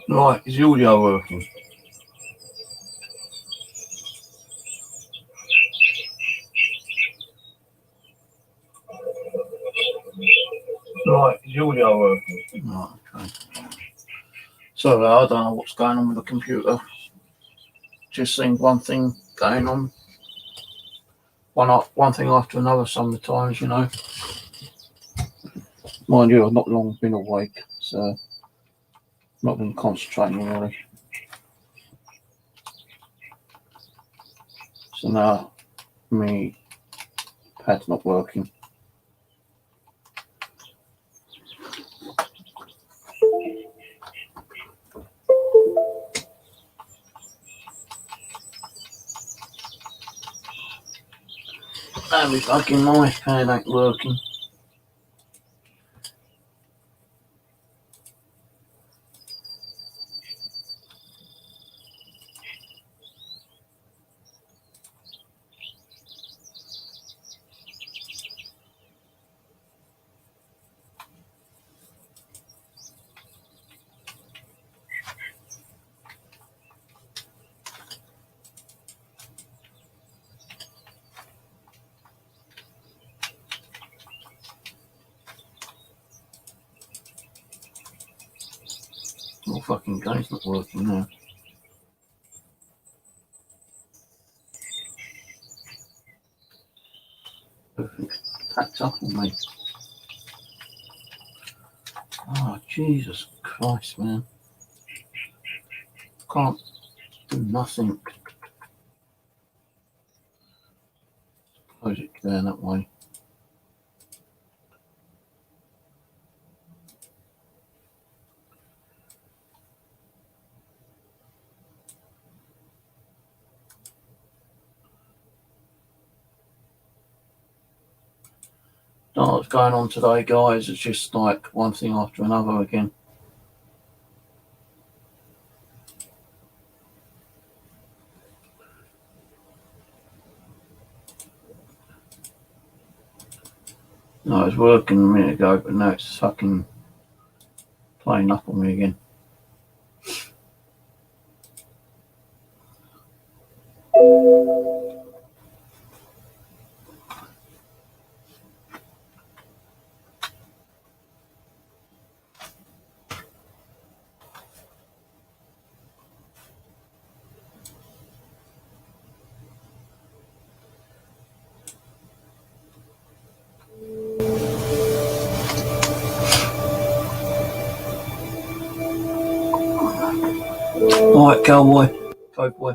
Right, is the audio working? Right, is the audio working? Right, okay. So I don't know what's going on with the computer. Just seen one thing going on. One thing after another some of the times, you know. Mind you, I've not long been awake, so not been concentrating really. So now me pad's not working. And my fucking mouse pad ain't working. Oh, fucking game's not working now. Everything's packed up on me. Oh, Jesus Christ, man. Can't do nothing. Close it down that way. Don't know what's going on today, guys. It's just like one thing after another again. No, it was working a minute ago, but now it's fucking playing up on me again. Alright, cowboy. Go boy.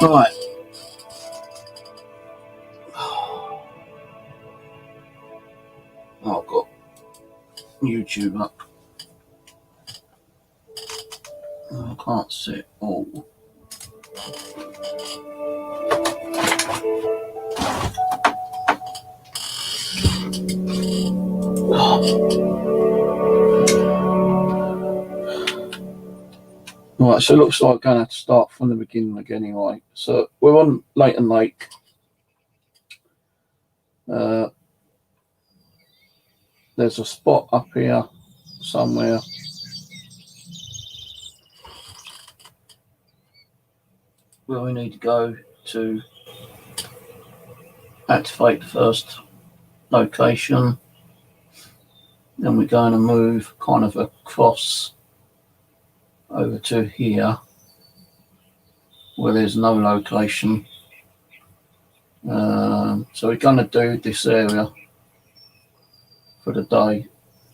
Right. Oh, I've got YouTube up. I can't see it all. Right, so it looks like I'm going to have to start from the beginning again anyway. So we're on Layton Lake. There's a spot up here somewhere. Where we need to go to activate the first location. Then we're going to move kind of across over to here where there's no location. So we're going to do this area for the day.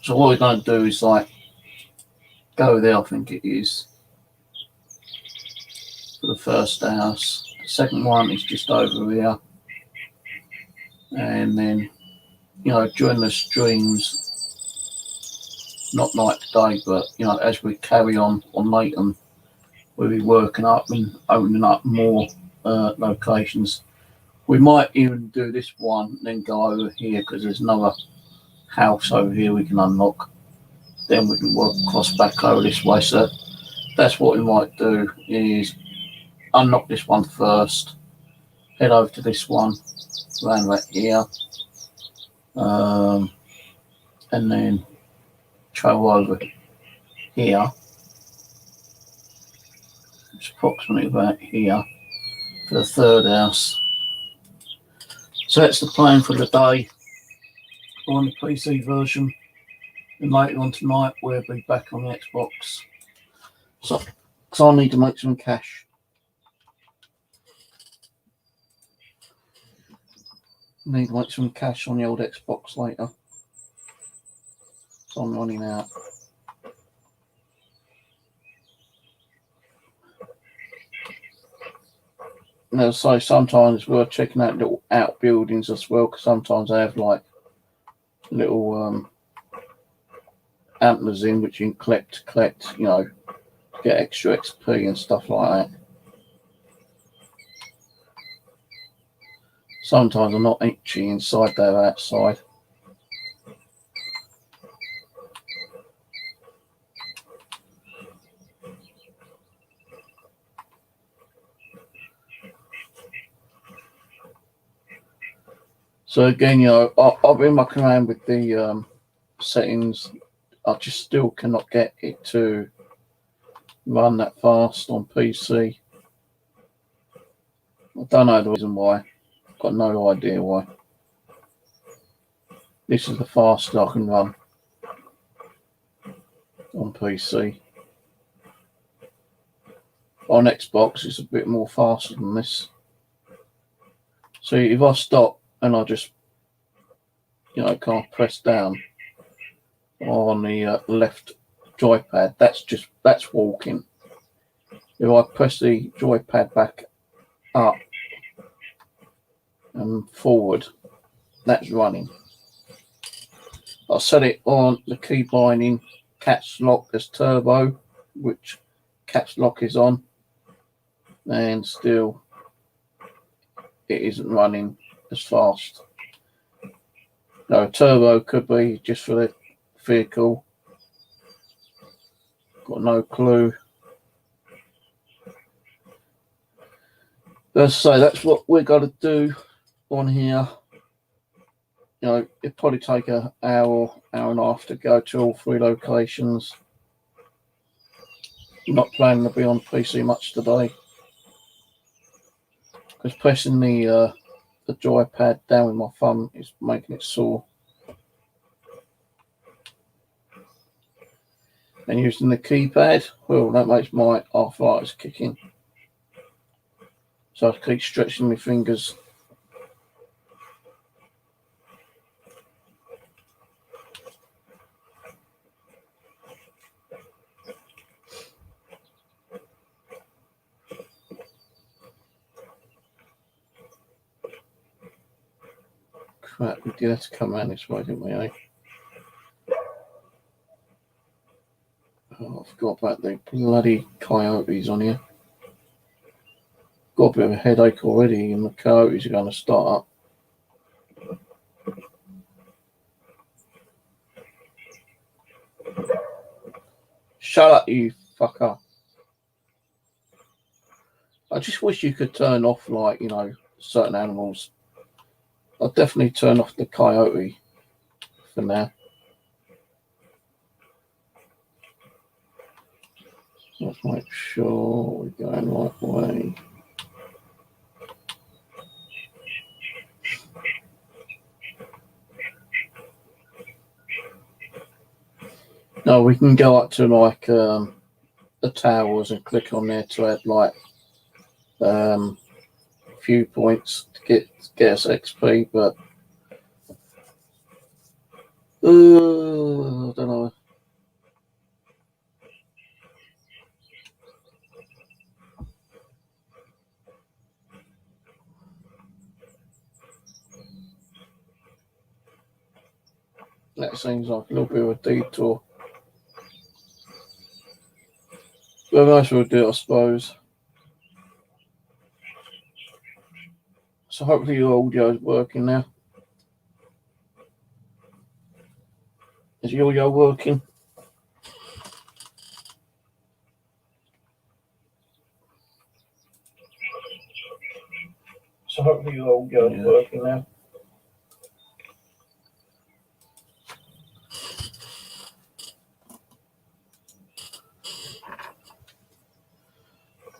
So what we're going to do is like go there, I think it is, for the first house. The second one is just over here. And then, you know, during the streams, not like today, but, you know, as we carry on Layton, we'll be working up and opening up more locations. We might even do this one and then go over here because there's another house over here we can unlock. Then we can work across back over this way. So that's what we might do, is unlock this one first, head over to this one, around about here, and then travel over here. It's approximately about here for the third house. So that's the plan for the day on the PC version. And later on tonight, we'll be back on the Xbox. So I need to make some cash. Need to make some cash on the old Xbox later. So I'm running out. Now, so sometimes we're checking out little outbuildings as well, because sometimes they have like little antlers in which you can collect, you know, get extra XP and stuff like that. Sometimes I'm not actually inside, they're outside. So again, you know, I've been mucking around with the settings. I just still cannot get it to run that fast on PC. I don't know the reason why. I've got no idea why. This is the fastest I can run on PC. On Xbox, it's a bit more faster than this. So if I stop and I just, you know, can't press down on the left joypad, that's walking. If I press the joypad back up and forward, that's running. I'll set it on the key binding caps lock as turbo, which caps lock is on, and still it isn't running as fast. No, turbo could be just for the vehicle. Got no clue. But so that's what we're going to do on here. You know, it'd probably take an hour and a half to go to all 3 locations. I'm not planning to be on PC much today, because pressing the joypad down with my thumb is making it sore. And using the keypad, well, that makes my arthritis kick in. So I keep stretching my fingers. Crap, we did have to come around this way, didn't we, eh? Oh, I forgot about the bloody coyotes on here. Got a bit of a headache already, and the coyotes are going to start up. Shut up, you fucker. I just wish you could turn off, like, you know, certain animals. I'll definitely turn off the coyote for now. Let's make sure we're going the right way. No, we can go up to like the towers and click on there to add like a few points to get us XP, but I don't know. That seems like a little bit of a detour. But I might as well do it, I suppose. So hopefully your audio is working now. Is your audio working? so hopefully they're all going working now.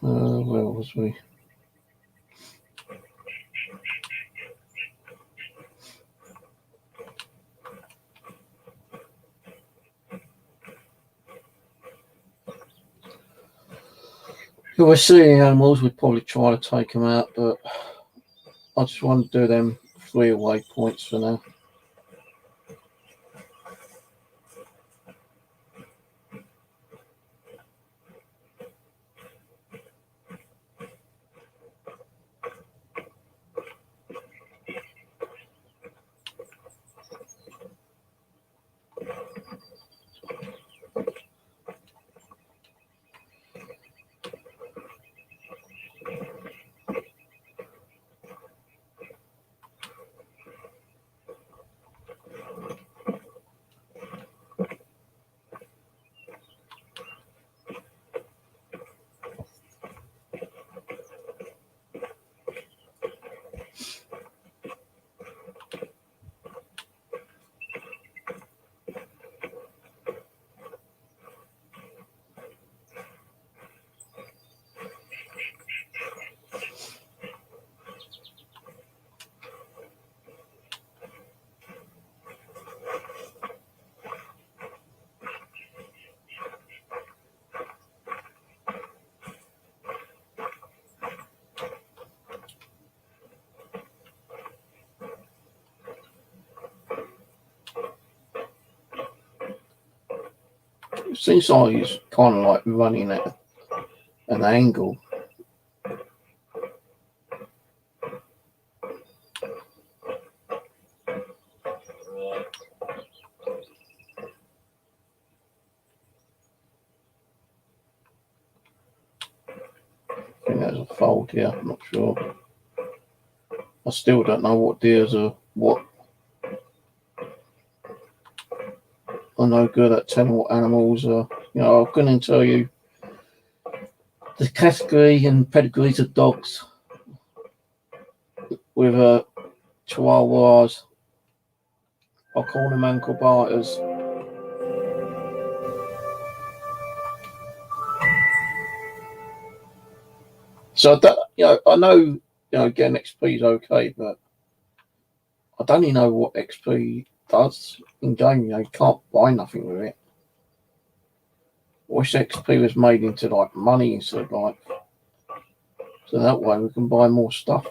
Where was we? If we're seeing animals, we'd probably try to take them out, but I just want to do them 3 away points for now. It seems like he's kind of like running at an angle. I think there's a fold here, I'm not sure. I still don't know what deers are what. I'm no good at telling what animals are. You know, I couldn't tell you the category and pedigrees of dogs with chihuahuas. I call them ankle biters. So that, I know, getting XP is okay, but I don't even know what XP does in game. You can't buy nothing with it. I wish XP was made into like money instead of life, so that way we can buy more stuff.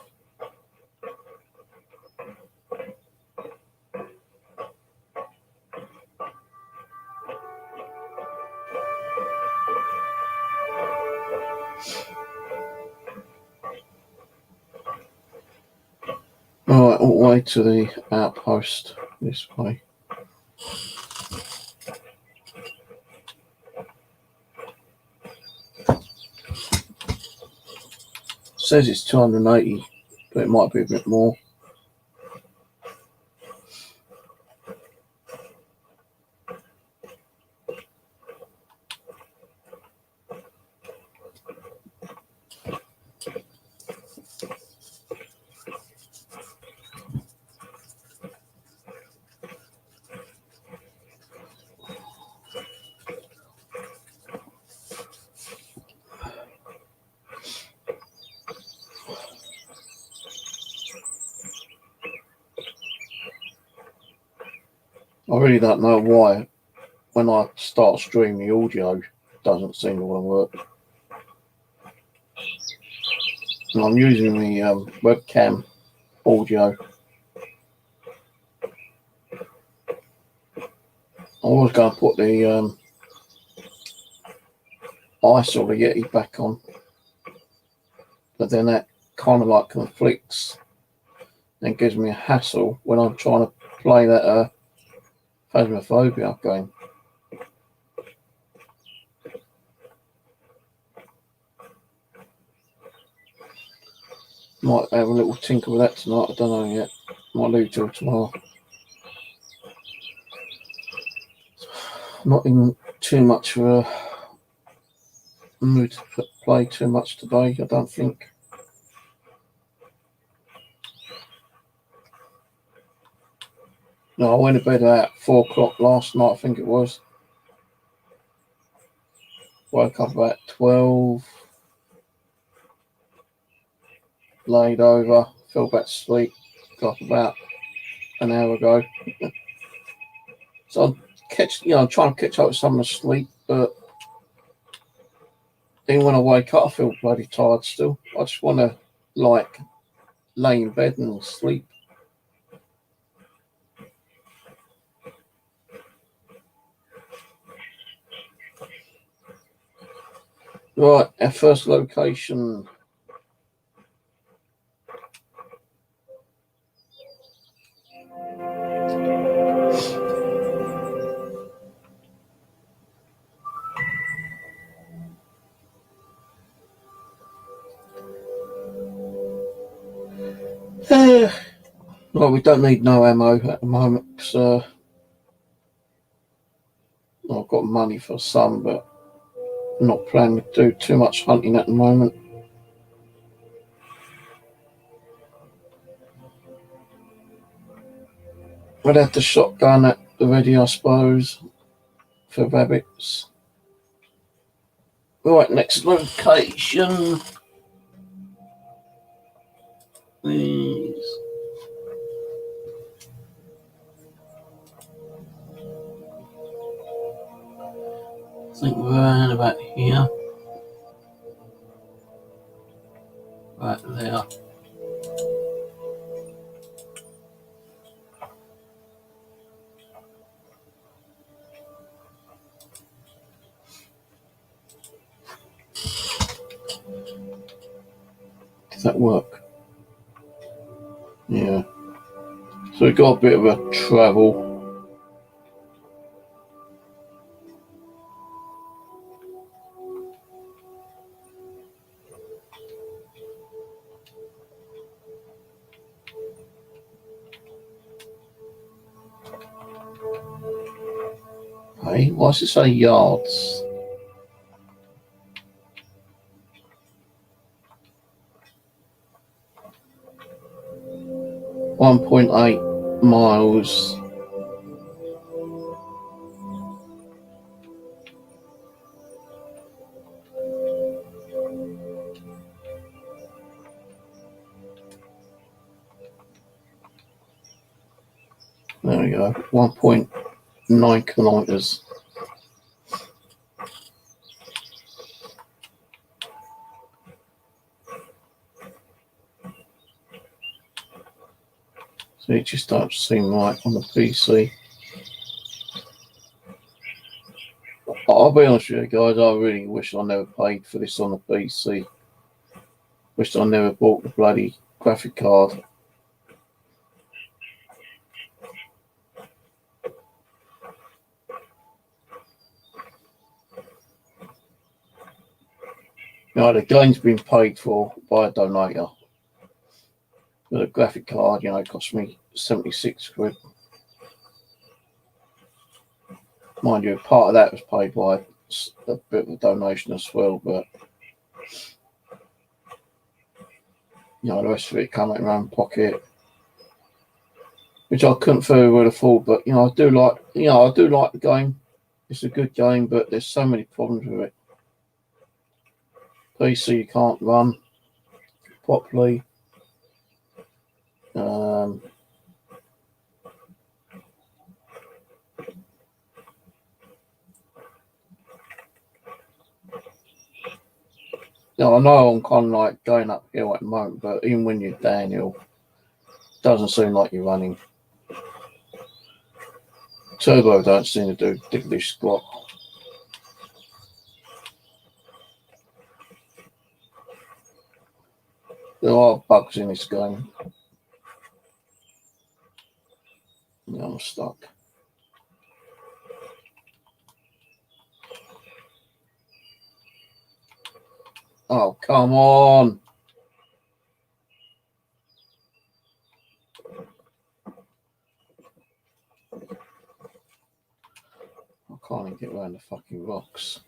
Alright, all the way to the outpost this way. Says it's 280, but it might be a bit more. I really don't know why when I start streaming the audio doesn't seem to want to work. And I'm using the webcam audio. I was going to put the ice or the Yeti back on, but then that kind of like conflicts and gives me a hassle when I'm trying to play that Phasmophobia game. Might have a little tinker with that tonight, I don't know yet. Might leave till tomorrow. Not in too much of a mood to play too much today, I don't think. No, I went to bed at 4 o'clock last night, I think it was. Woke up about 12. Laid over, fell back to sleep. Got up about an hour ago. So I'm trying to catch up with some of the sleep, but then when I wake up, I feel bloody tired still. I just want to lay in bed and sleep. Right, our first location. Well, we don't need no ammo at the moment because I've got money for some, but I'm not planning to do too much hunting at the moment. I'd have the shotgun at the ready, I suppose, for rabbits. Right, next location is I think we're around about here. Right there. Does that work? Yeah. So we got a bit of a travel. Hey, why does it say yards? .8 miles. There we go. 1.9 kilometers. So it just don't seem right on the PC. I'll be honest with you guys, I really wish I never paid for this on the PC. Wish I never bought the bloody graphic card. You know, the game's been paid for by a donator. But a graphic card, it cost me 76 quid. Mind you, part of that was paid by a bit of a donation as well, but the rest of it came out of my own pocket, which I couldn't very well afford. But I do like the game. It's a good game, but there's so many problems with it. PC you can't run properly. I know I'm kind of like going uphill at the moment, but even when you're downhill, it doesn't seem like you're running. Turbo don't seem to do diddly squat. There are bugs in this game. I'm stuck. Oh, come on. I can't even get around the fucking rocks.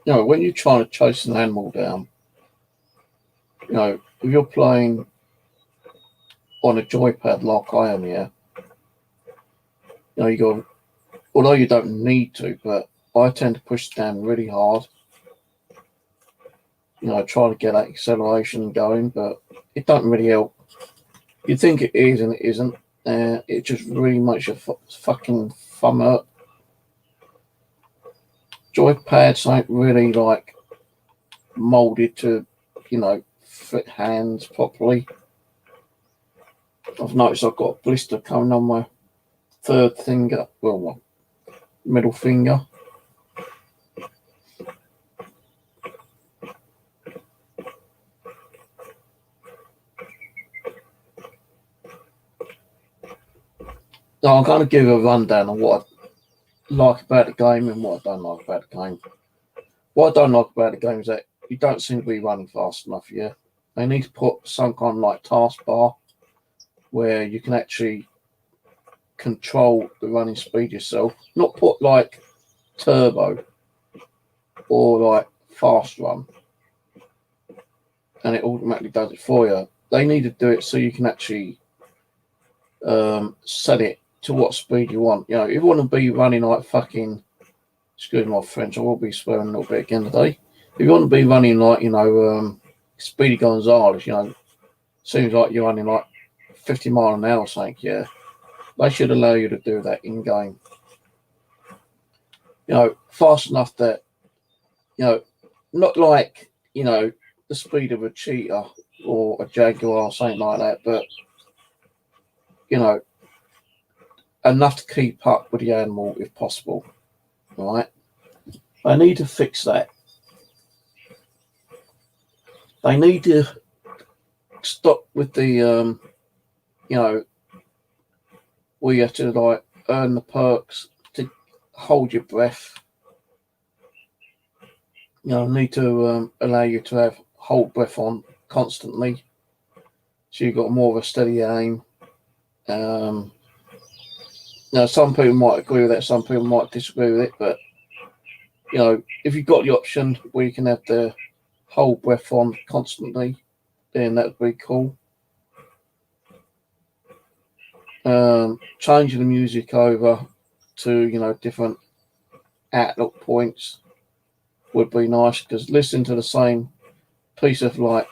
when you're trying to chase an animal down, if you're playing on a joypad like I am here, you got, although you don't need to, but I tend to push down really hard. Try to get that acceleration going, but it doesn't really help. You think it is, and it isn't. It just really makes your fucking thumb hurt. Joypads ain't really like molded to, fit hands properly. I've noticed I've got a blister coming on my third finger, well, my middle finger. Now I'm going to give a rundown of what I like about the game and what I don't like about the game. What I don't like about the game is that you don't seem to be running fast enough here. They need to put some kind of like taskbar where you can actually control the running speed yourself. Not put like turbo or like fast run and it automatically does it for you. They need to do it so you can actually set it to what speed you want. If you want to be running like fucking, excuse my French, I will be swearing a little bit again today. If you want to be running like, Speedy Gonzales, seems like you're running like 50 mile an hour, something, yeah. They should allow you to do that in game. Fast enough that, not like, the speed of a cheetah or a jaguar or something like that, but, enough to keep up with the animal if possible, right? They need to fix that. They need to stop with the, where you have to like earn the perks to hold your breath. Need to allow you to have hold breath on constantly, so you've got more of a steady aim. Now, some people might agree with that, some people might disagree with it, but if you've got the option where you can have the hold breath on constantly, then that would be cool. Changing the music over to different outlook points would be nice, because listening to the same piece of like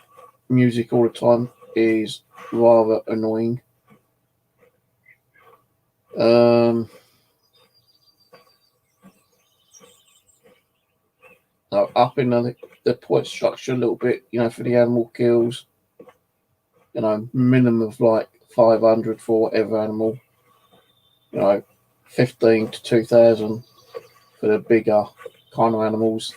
music all the time is rather annoying. Up in the point structure a little bit, for the animal kills, minimum of like 500 for whatever animal, 15 to 2,000 for the bigger kind of animals.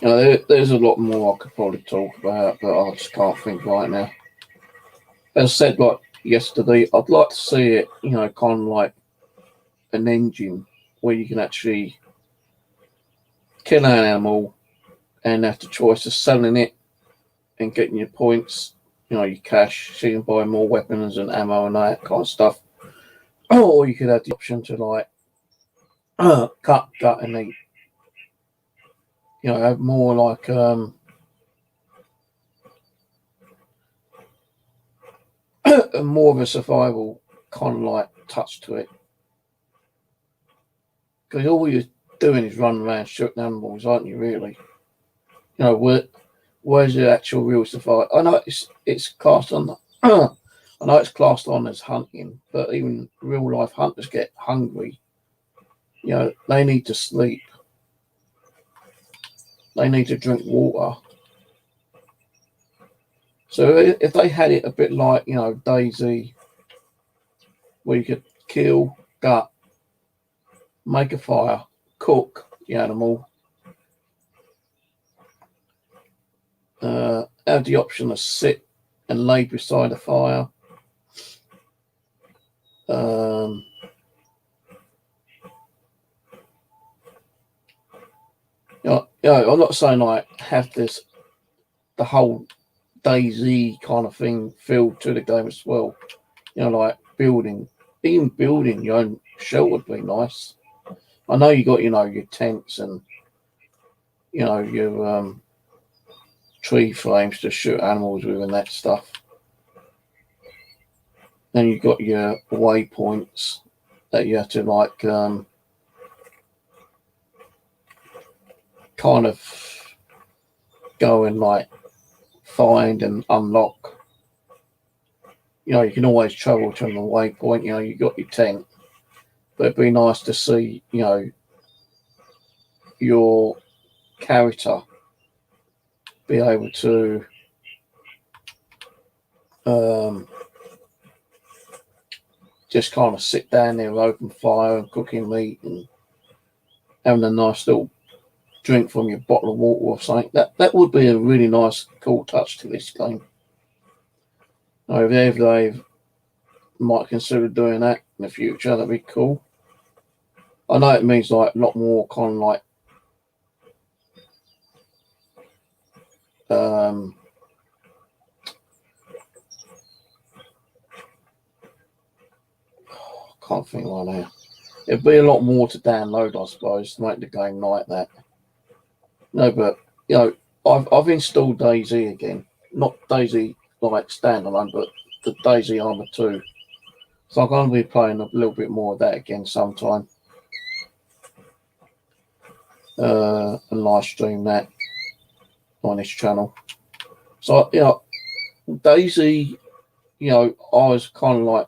There's a lot more I could probably talk about, but I just can't think right now. As I said, like yesterday, I'd like to see it, kind of like an engine where you can actually kill an animal and have the choice of selling it and getting your points, your cash, so you can buy more weapons and ammo and that kind of stuff. Or you could have the option to like cut, gut and eat. Have more like more of a survival kind of like touch to it. Because all you're doing is running around shooting animals, aren't you, really? Where's the actual real survival? I know it's classed on I know it's classed on as hunting, but even real life hunters get hungry. They need to sleep. They need to drink water. So if they had it a bit like, DayZ, where you could kill, gut, make a fire, cook the animal, have the option to sit and lay beside a fire. I'm not saying like have the whole Daisy kind of thing feel to the game as well. Like even building your own shelter would be nice. I know you got, your tents and, your tree frames to shoot animals with and that stuff. Then you've got your waypoints that you have to kind of go and find and unlock. You can always travel to the waypoint. You got your tent, but it'd be nice to see, your character be able to just kind of sit down there, open fire and cooking meat and having a nice little drink from your bottle of water or something. That would be a really nice, cool touch to this game. If they might consider doing that in the future, that'd be cool. I know it means a lot more kind of can't think right now. It'd be a lot more to download, I suppose, to make the game like that. No, but I've installed Daisy again. Not Daisy standalone, but the Daisy Armour 2. So I'm going to be playing a little bit more of that again sometime. And live stream that on this channel. So, Daisy, I was kind of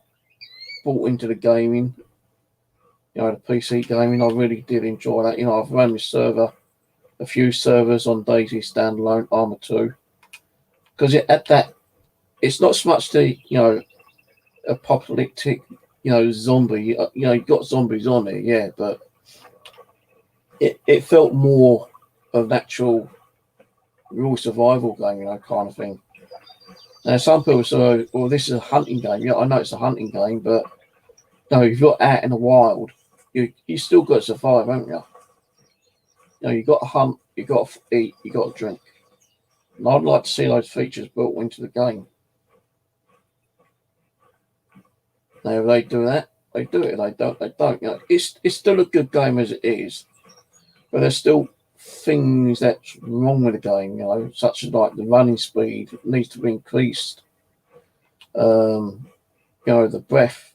brought into the gaming, the PC gaming. I really did enjoy that. I've run a few servers on Daisy standalone Armour 2. Because it's not so much the, apocalyptic, zombie. You've got zombies on it, yeah, but it felt more of an actual real survival game, kind of thing. Now, some people say, well, this is a hunting game. Yeah, I know it's a hunting game, but if you're out in the wild, you still got to survive, haven't you? You got to hunt, you got to eat, you got to drink. And I'd like to see those features built into the game. Now, if they do that, they do it. If they don't, they don't. It's still a good game as it is, but there's still things that's wrong with the game, such as the running speed needs to be increased. The breath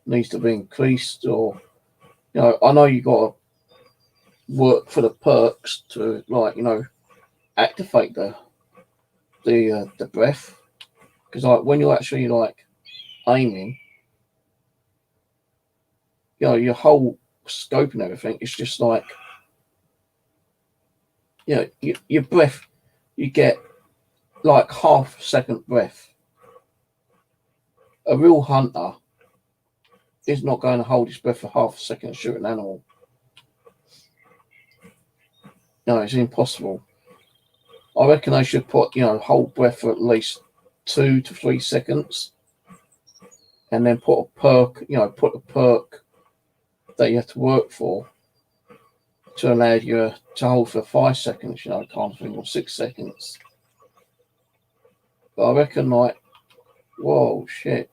needs to be increased, or I know you got to work for the perks to activate the breath, because when you're actually aiming, your whole scope and everything is just your breath, you get half-second breath. A real hunter is not going to hold his breath for half a second to shoot an animal. No, it's impossible. I reckon they should put, hold breath for at least 2 to 3 seconds, and then put a perk that you have to work for to allow you to hold for 5 seconds, kind of thing, or 6 seconds. But I reckon, whoa, shit.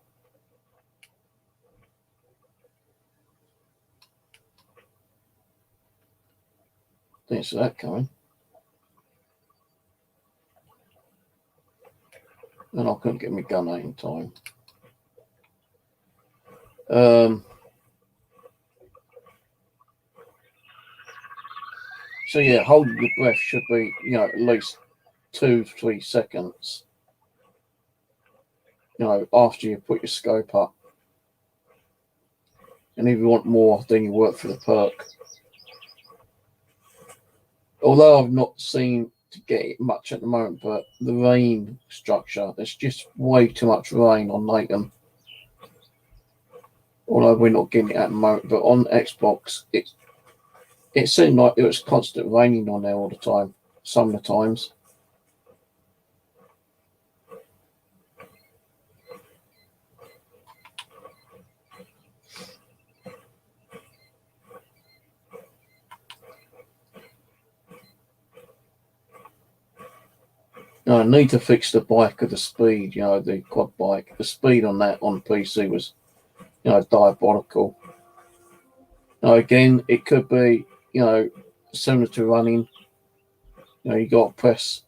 Didn't see that coming. And I couldn't get my gun out in time. So yeah, holding your breath should be, at least 2 to 3 seconds. After you put your scope up. And if you want more, then you work for the perk. Although I've not seen to get it much at the moment, but the rain structure, there's just way too much rain on Layton. Although we're not getting it at the moment, but on Xbox, it seemed like it was constant raining on there all the time, some of the times. I need to fix the bike of the speed, the quad bike. The speed on that on PC was, diabolical. Again, it could be, similar to running. You got to press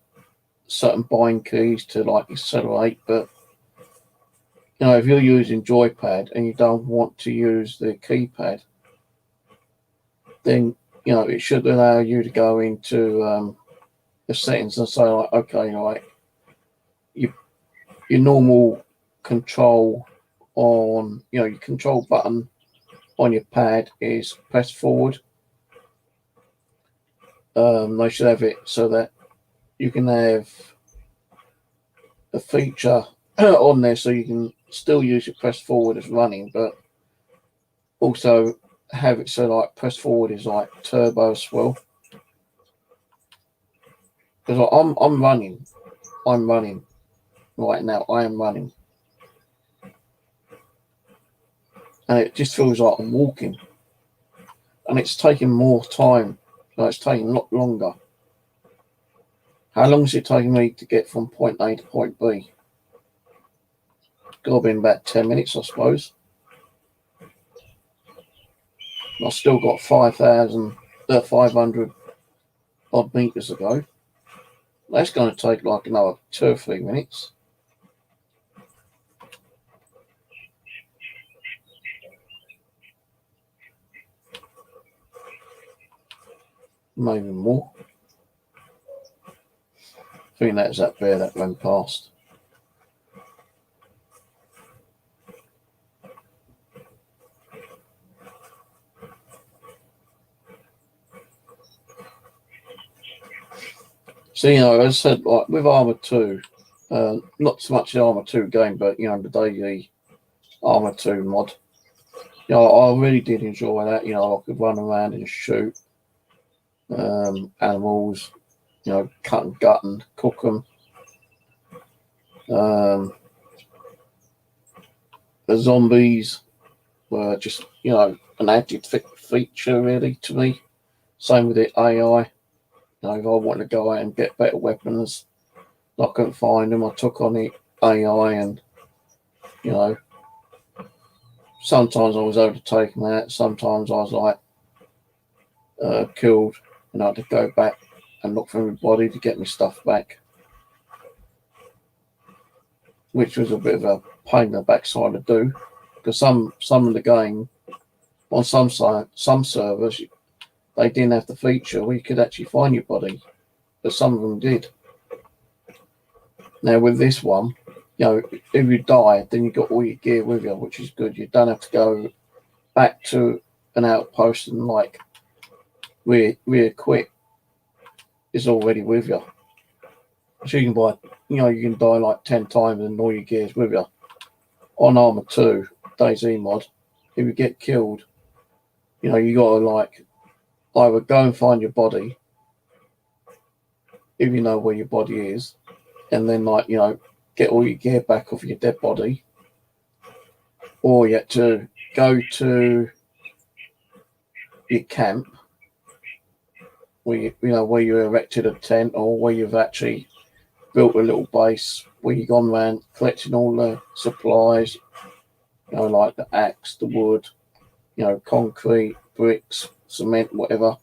certain bind keys to like accelerate, but if you're using joypad and you don't want to use the keypad, then it should allow you to go into the settings and say like, okay, like your normal control on your control button on your pad is press forward. They should have it so that you can have a feature on there so you can still use your press forward as running, but also have it so like press forward is like turbo as well. Because I'm running right now. I am running, and it just feels like I'm walking, and it's taking more time. It's taking a lot longer. How long is it taking me to get from point A to point B? Got to be in about 10 minutes, I suppose. I've still got 500 odd meters to go. That's going to take like another 2 or 3 minutes. Maybe more. I think that's that bear that ran past. So, as I said, like with Armour 2, not so much the Armour 2 game, but, the daily Armour 2 mod. I really did enjoy that. I could run around and shoot animals, cut and gut and cook them. The zombies were just, an added feature really to me. Same with the AI. If I wanted to go out and get better weapons, I couldn't find them. I took on the AI and, sometimes I was able to take them out. Sometimes I was like killed and I had to go back and look for my body to get my stuff back, which was a bit of a pain in the backside to do, because some of the game on some servers they didn't have the feature where you could actually find your body, but some of them did. Now with this one, if you die, then you got all your gear with you, which is good. You don't have to go back to an outpost and like re-equip. It's already with you. So you can buy, you can die like 10 times and all your gear's with you. On Armour 2, DayZ mod, if you get killed, you got to like either go and find your body, if you know where your body is, and then like, get all your gear back off your dead body, or you have to go to your camp where where you erected a tent, or where you've actually built a little base where you've gone around collecting all the supplies, like the axe, the wood, concrete, bricks, cement, whatever,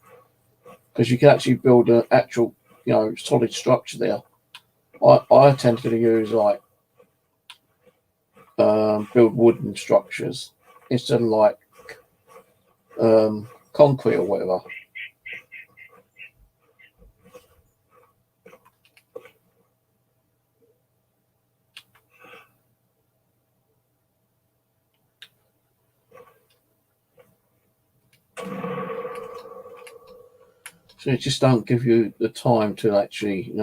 because you can actually build an actual, solid structure there. I tend to use like build wooden structures instead of like concrete or whatever. So it just don't give you the time to actually,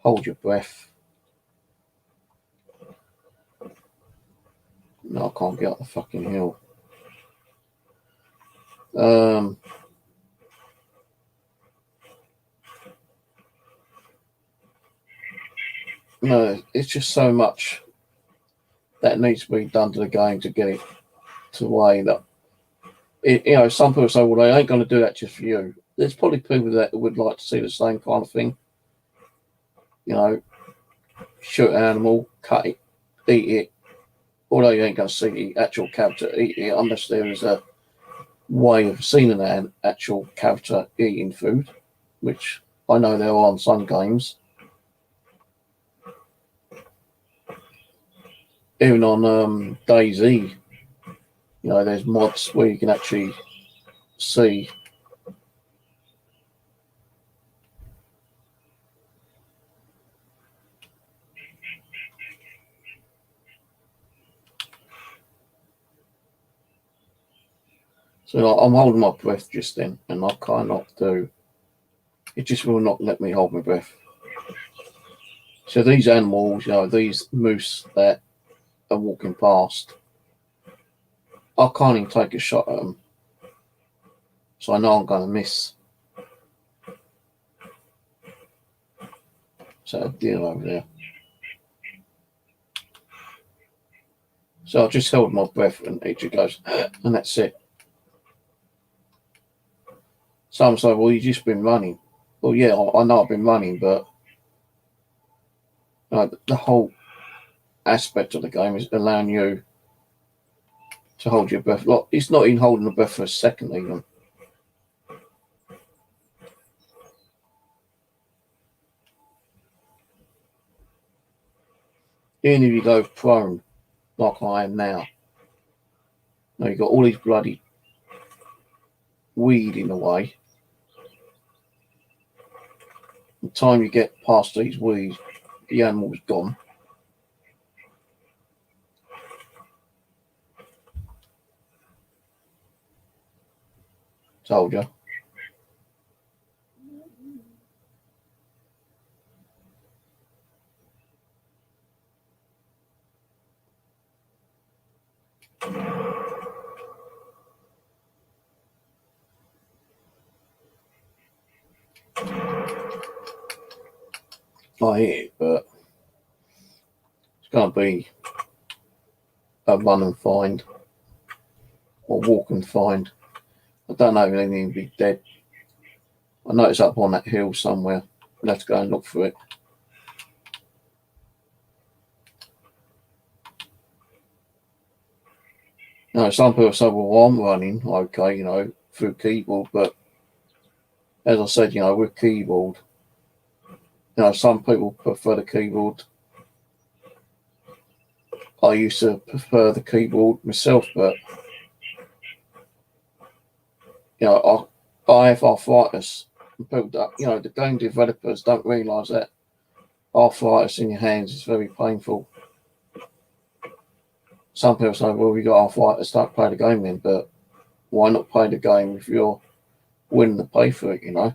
hold your breath. No, I can't get up the fucking hill. No, it's just so much that needs to be done to the game to get it to the way that some people say, well, they ain't going to do that just for you. There's probably people that would like to see the same kind of thing. you know, shoot an animal, cut it, eat it. Although you ain't going to see the actual character eat it unless there is a way of seeing an actual character eating food, which I know there are on some games. Even on DayZ, you know, there's mods where you can actually see. So I'm holding my breath just then, and I cannot do. It just will not let me hold my breath. So these animals, you know, these moose that are walking past, I can't even take a shot at them. So I know I'm going to miss. So a deer over there. So I just held my breath and it just goes, and that's it. Some say, well, you've just been running. Well, yeah, I know I've been running, but the whole aspect of the game is allowing you to hold your breath. Like, it's not even holding the breath for a second even. Even if you go prone, like I am now, you've got all these bloody weed in the way. By the time you get past these weeds, the animal's gone. Told you. I hear it, but it's going to be a run and find or walk and find. I don't know if anything will be dead. I know it's up on that hill somewhere. I'll have to go and look for it. You know, some people say, well, I'm running, okay, you know, through keyboard, but as I said, you know, with keyboard, you know, some people prefer the keyboard. I used to prefer the keyboard myself, but you know, I have arthritis. And people that, you know, the game developers don't realise that arthritis in your hands is very painful. Some people say, well, you got arthritis, don't play the game then, but why not play the game if you're willing to pay for it, you know?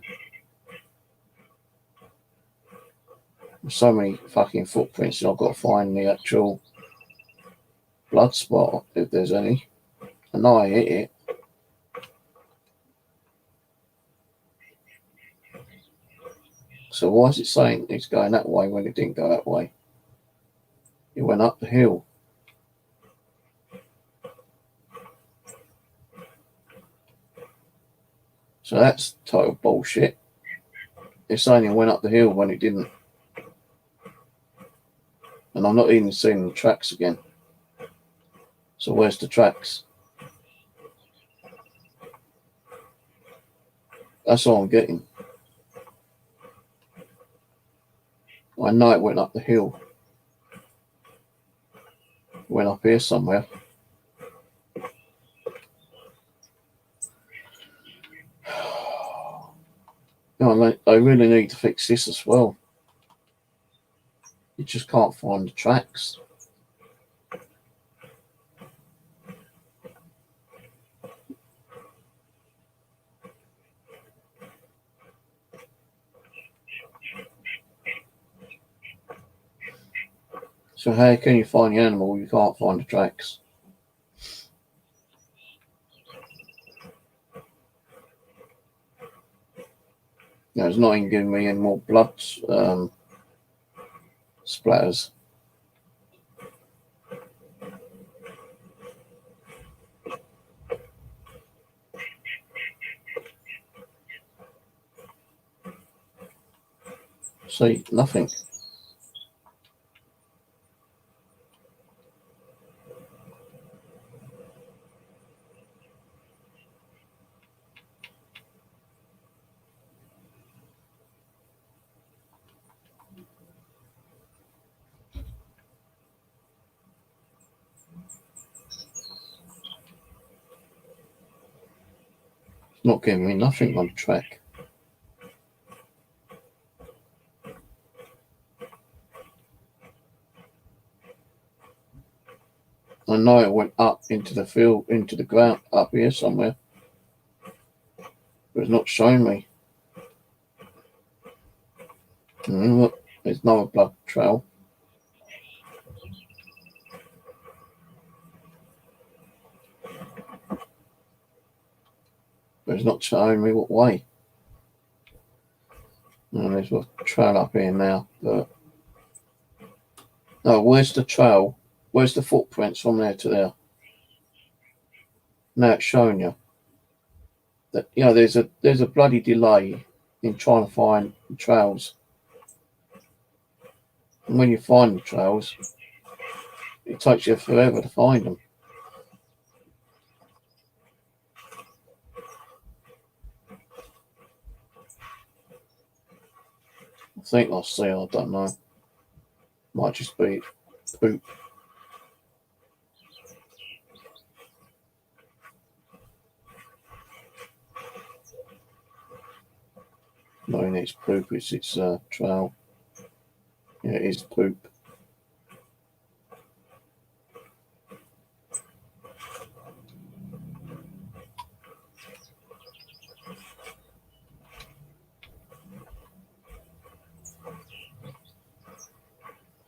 There's so many fucking footprints, and I've got to find the actual blood spot, if there's any. I know I hit it. So why is it saying it's going that way when it didn't go that way? It went up the hill. So that's total bullshit. It's saying it went up the hill when it didn't. And I'm not even seeing the tracks again. So where's the tracks? That's all I'm getting. I know it went up the hill. It went up here somewhere. No, I really need to fix this as well. You just can't find the tracks. So how can you find the animal? You can't find the tracks. No, it's not even giving me any more blood splatters. See, nothing. Not giving me nothing on track. I know it went up into the field, into the ground, up here somewhere. But it's not showing me. Look, there's another blood trail. But it's not showing me what way. And there's a trail up here now. But no, where's the trail? Where's the footprints from there to there? Now it's showing you that there's a bloody delay in trying to find trails. And when you find the trails, it takes you forever to find them. I think I see, I don't know. Might just be poop. Knowing it's poop, it's trail. Yeah, it is poop.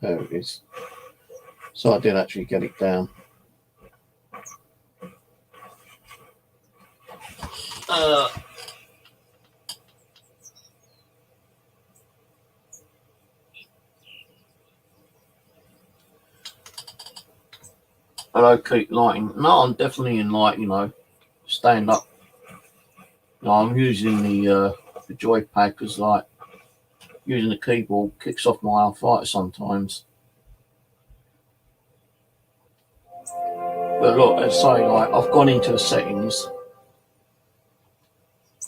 There it is. So I did actually get it down. Hello, keep lighting. No, I'm definitely in light, stand up. No, I'm using the joypad because, like, using the keyboard kicks off my arthritis sometimes. But look, let's say, like, I've gone into the settings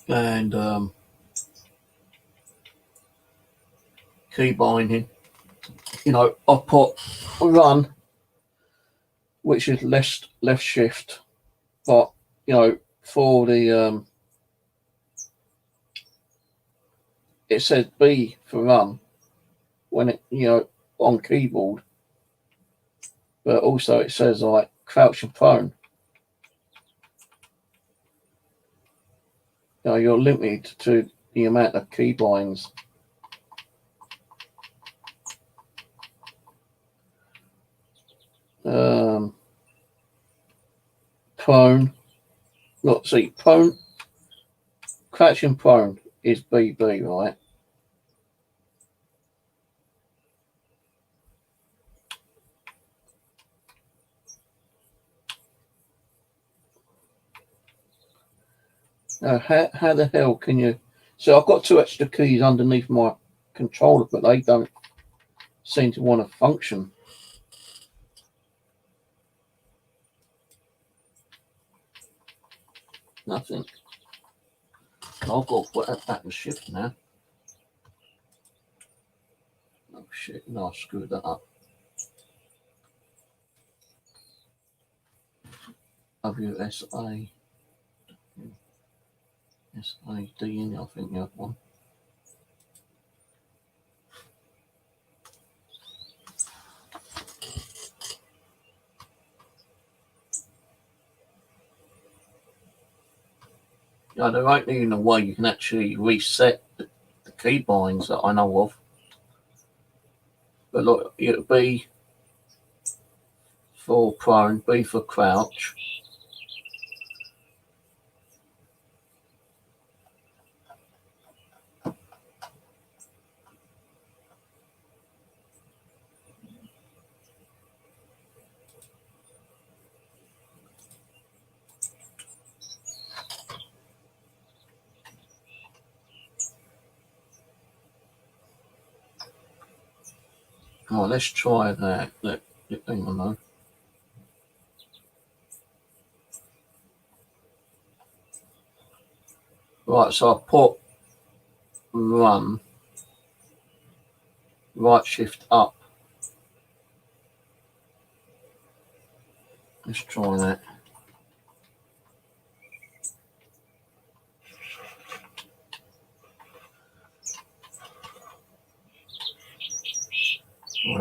and key binding. I've put run, which is left shift, but for the it says B for run when it on keyboard, but also it says like crouch and prone. You're limited to the amount of key binds. Prone. Look, see, prone, crouch and prone is BB, right? How the hell can you? So I've got 2 extra keys underneath my controller, but they don't seem to want to function. Nothing. I've got to put that back and shift now. Oh shit, no, I screwed that up. WSA. SAD in, I think the other one. There ain't even a way you can actually reset the key binds that I know of. But look, it'll be for prone, B for crouch. Oh, let's try that. Hang on though. Right, so I put run, right shift up. Let's try that.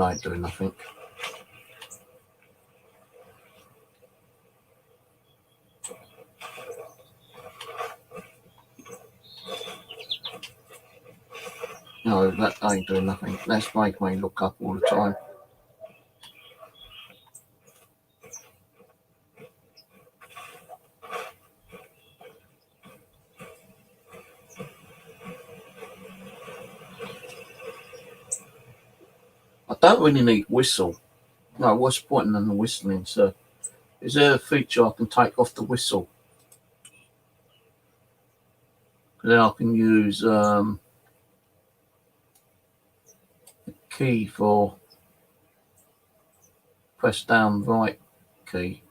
That ain't doing nothing. No, that ain't doing nothing. That's making me look up all the time. I don't really need whistle. No, what's the point in the whistling, sir? Is there a feature I can take off the whistle? Then I can use the key for press down right key.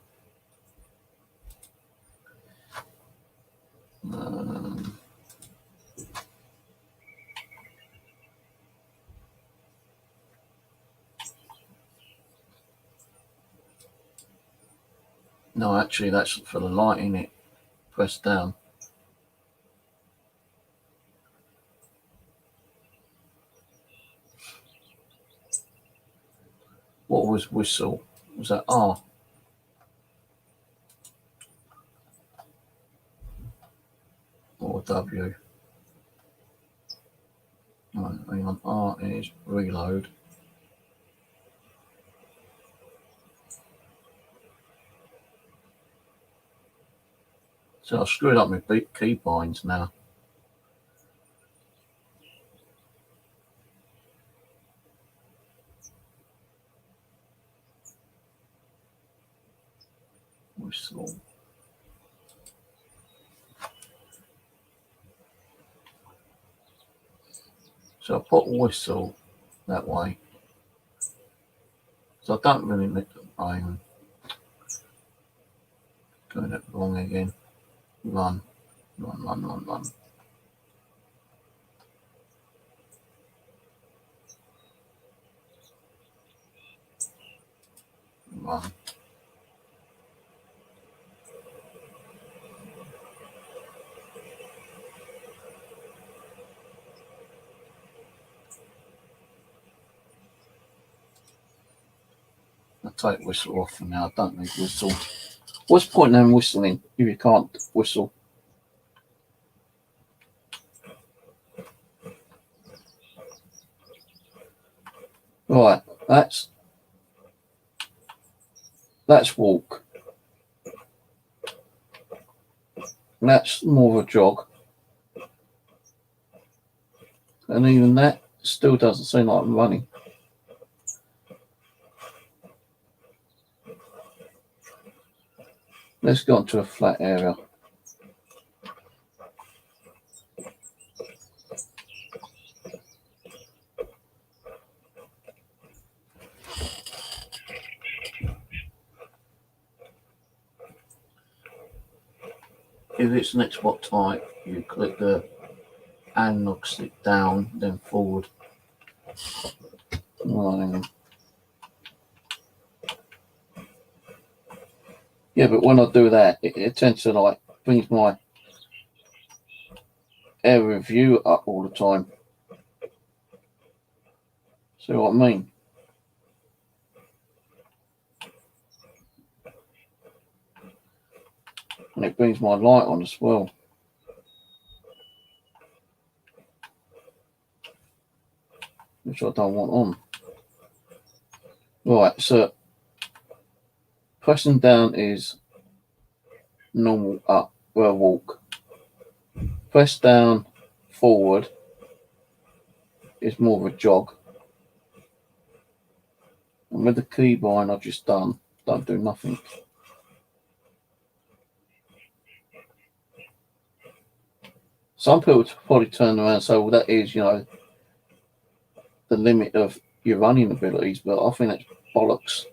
No, actually, that's for the light, isn't it? Press down. What was whistle? Was that R? Or W? Right, hang on. R is reload. So I've screwed up my key binds now. Whistle. So I put whistle that way. So I don't really need to aim. Doing it wrong again. Run. Run, run, run, run. Run. I'll take whistle off for now. I don't need whistle. What's the point in whistling if you can't whistle? Right, that's walk. That's more of a jog. And even that still doesn't seem like I'm running. Let's go onto a flat area. If it's an Xbox type, you click the analog stick down, then forward. Right. Yeah, but when I do that, it tends to like brings my area of view up all the time. See what I mean? And it brings my light on as well. Which I don't want on. Right, so pressing down is normal up, well, walk. Press down forward is more of a jog. And with the key bind I've just done, don't do nothing. Some people probably turn around and say, well, that is, the limit of your running abilities, but I think that's bollocks.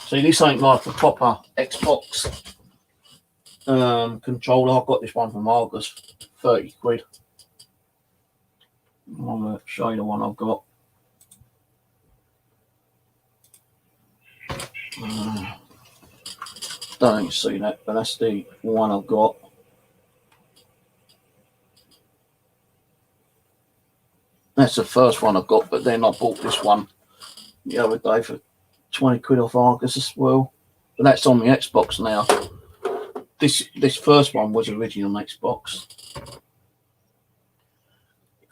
See, this ain't like a proper Xbox controller. I got this one from Argus, 30 quid. I'm going to show you the one I've got. Don't even see that, but that's the one I've got. That's the first one I got, but then I bought this one the other day for 20 quid off Argus as well. But that's on the Xbox now. This first one was originally on Xbox.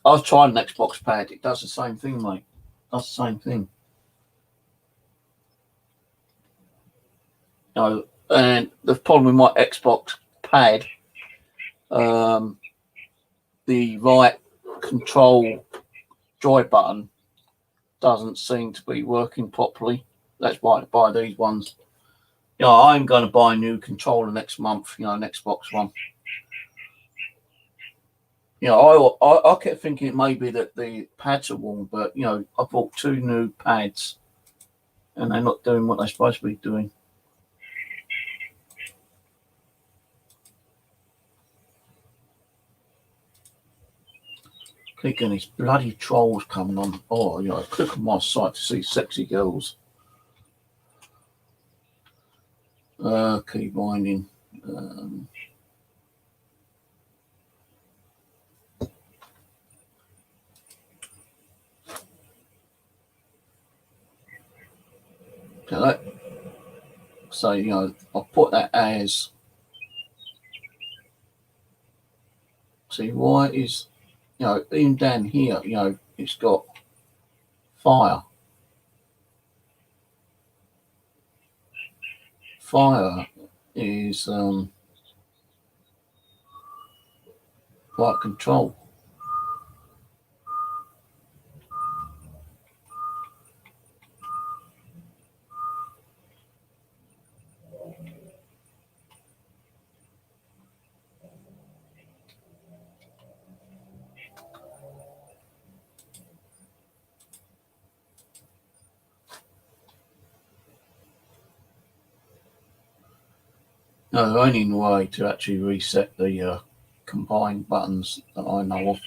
I've tried an Xbox pad. It does the same thing, mate. It does the same thing. You know, and the problem with my Xbox pad, the right control joy button doesn't seem to be working properly. That's why I buy these ones. You know, I'm going to buy a new controller next month. You know, an Xbox one. You know, I kept thinking it may be that the pads are worn, but you know, I bought 2 new pads, and they're not doing what they're supposed to be doing. Clicking these bloody trolls coming on. Oh, you know, click on my site to see sexy girls. Keep winding. So, you know, I'll put that as. See, why is, you know, even down here, you know, it's got fire. Fire is flight control. No, the only way to actually reset the combined buttons that I know of.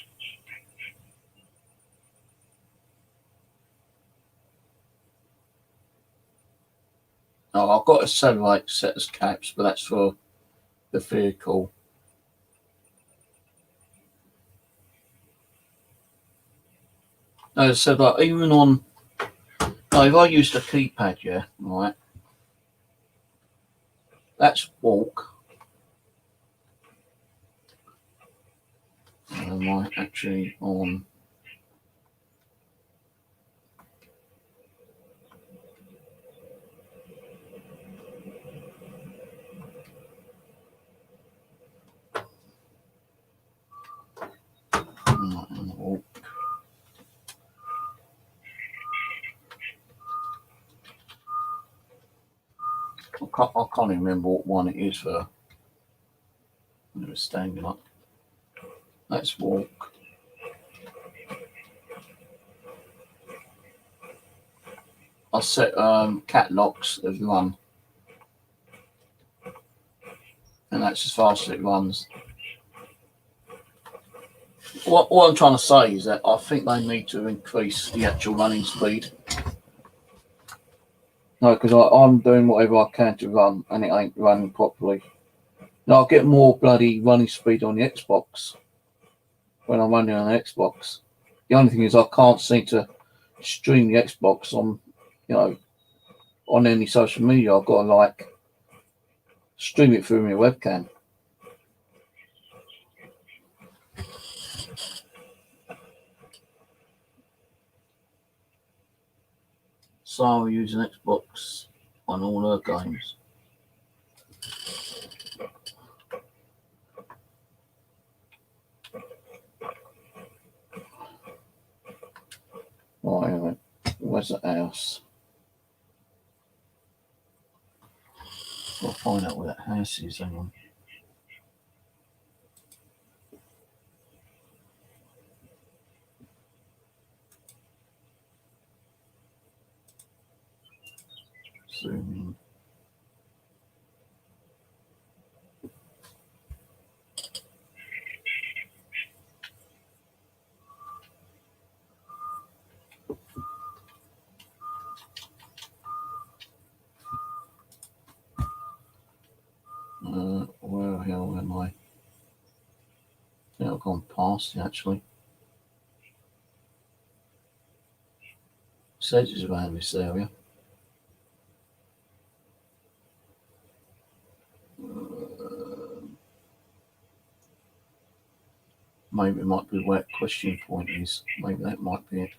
Oh, I've got a satellite set as caps, but that's for the vehicle. No, so like even on, no, if I used a keypad, yeah, right, that's walk. Am I actually on? Walk. I can't even remember what one it is for. When it was standing up. Let's walk. I set cat locks as one, and that's as fast as it runs. What I'm trying to say is that I think they need to increase the actual running speed. No, because I'm doing whatever I can to run, and it ain't running properly. Now I'll get more bloody running speed on the Xbox when I'm running on the Xbox. The only thing is I can't seem to stream the Xbox on, you know, on any social media. I've got to like stream it through my webcam. So I'll use an Xbox on all her games. Right, anyway, where's the house? I'll find out where that house is. Hang on. Zoom in. Where the hell am I? I think I've gone past it actually. says it's around this area. Maybe it might be where question point is. Maybe that might be it.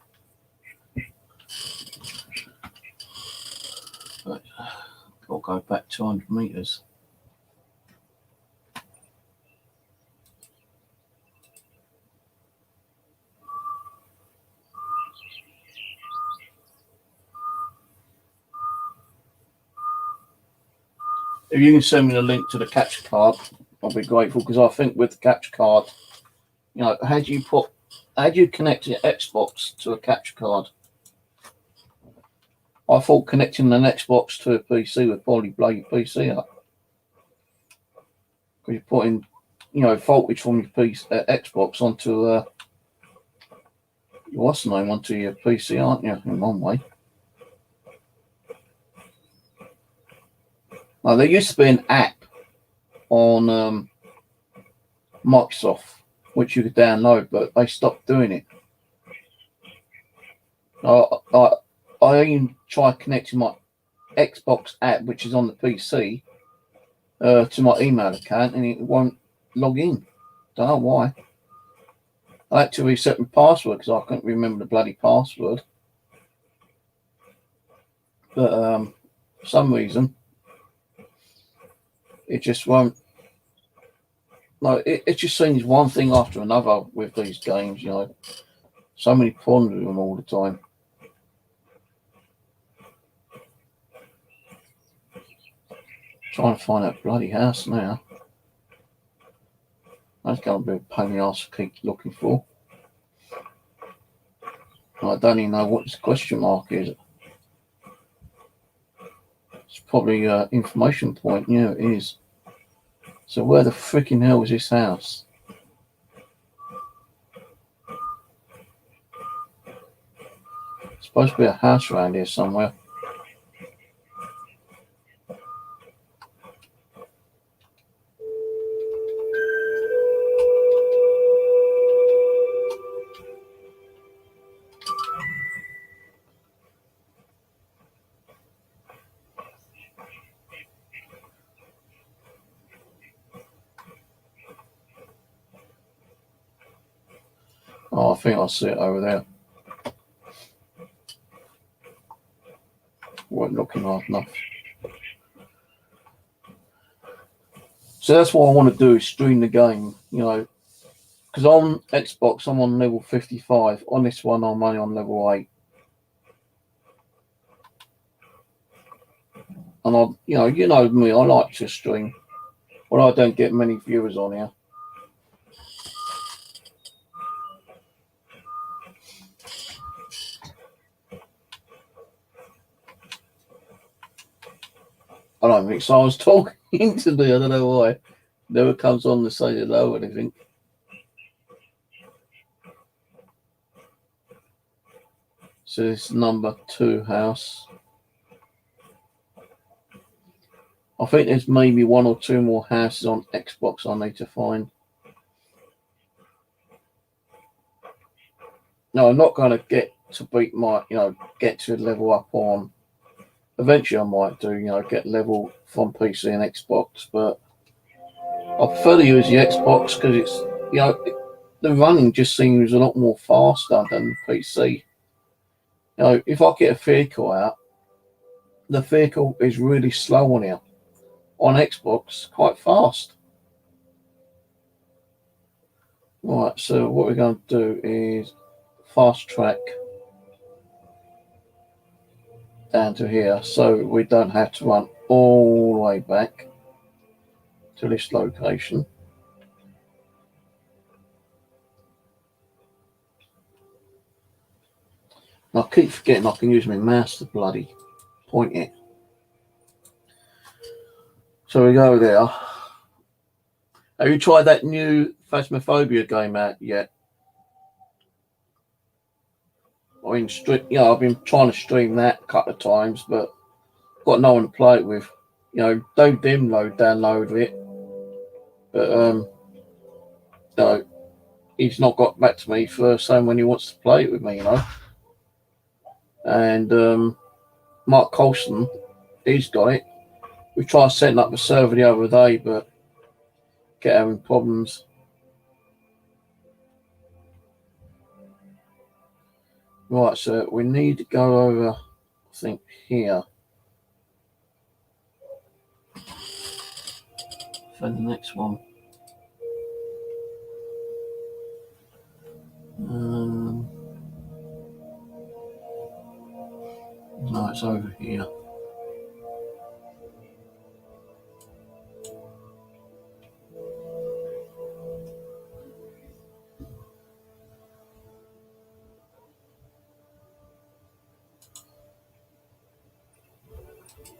But I'll go back 200 metres. If you can send me the link to the capture card, I'll be grateful, because I think with the capture card, you know, how do you connect your Xbox to a capture card? I thought connecting an Xbox to a PC would probably blow your PC up, because you're putting, you know, voltage from your Xbox onto what's the name, onto your PC, aren't you? In one way. Now, there used to be an app on Microsoft which you could download, but they stopped doing it. I even tried connecting my Xbox app, which is on the PC, to my email account, and it won't log in. Don't know why. I had to reset my password because I couldn't remember the bloody password. But for some reason, it just won't. No, it just seems one thing after another with these games, you know. So many problems with them all the time. Trying to find that bloody house now. That's going to be a pain in the arse to keep looking for. I don't even know what this question mark is. It's probably an information point. Yeah, it is. So where the freaking hell is this house? It's supposed to be a house around here somewhere. Oh, I think I see it over there. Weren't looking hard enough. So that's what I want to do, is stream the game, you know, because on Xbox I'm on level 55. On this one I'm only on level 8. And you know me, I like to stream, but I don't get many viewers on here. I don't think so. I was talking to me, I don't know why. Never comes on to say hello or anything. So this number 2 house. I think there's maybe 1 or 2 more houses on Xbox I need to find. No, I'm not going to get to beat my, get to level up on. Eventually I might do, get level from PC and Xbox, but I prefer to use the Xbox because it's, the running just seems a lot more faster than the PC. If I get a vehicle out, the vehicle is really slow on here. On Xbox, quite fast. Right, so what we're going to do is fast track down to here, so we don't have to run all the way back to this location. I keep forgetting I can use my mouse to bloody point it. So we go there. Have you tried that new Phasmophobia game out yet? I mean, I've been trying to stream that a couple of times, but got no one to play it with. Don't download it. But no, he's not got back to me for saying when he wants to play it with me. And Mark Colson, he's got it. We tried setting up a server the other day, but kept having problems. Right, so we need to go over, I think, here. For the next one. No, it's over here.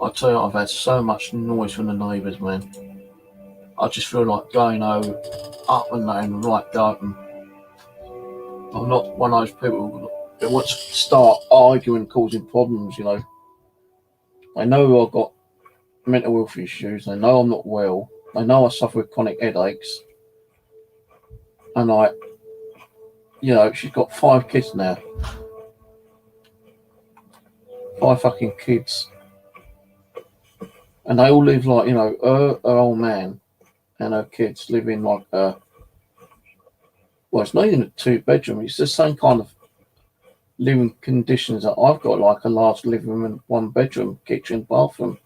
I tell you, I've had so much noise from the neighbours, man. I just feel like going over, up and down, right garden. I'm not one of those people that wants to start arguing, causing problems, you know. They know I've got mental health issues. They know I'm not well. They know I suffer with chronic headaches. And she's got 5 kids now. 5 fucking kids. And they all live like, her old man and her kids live in like well, it's not even a 2-bedroom. It's the same kind of living conditions that I've got, like a large living room and 1-bedroom, kitchen, bathroom.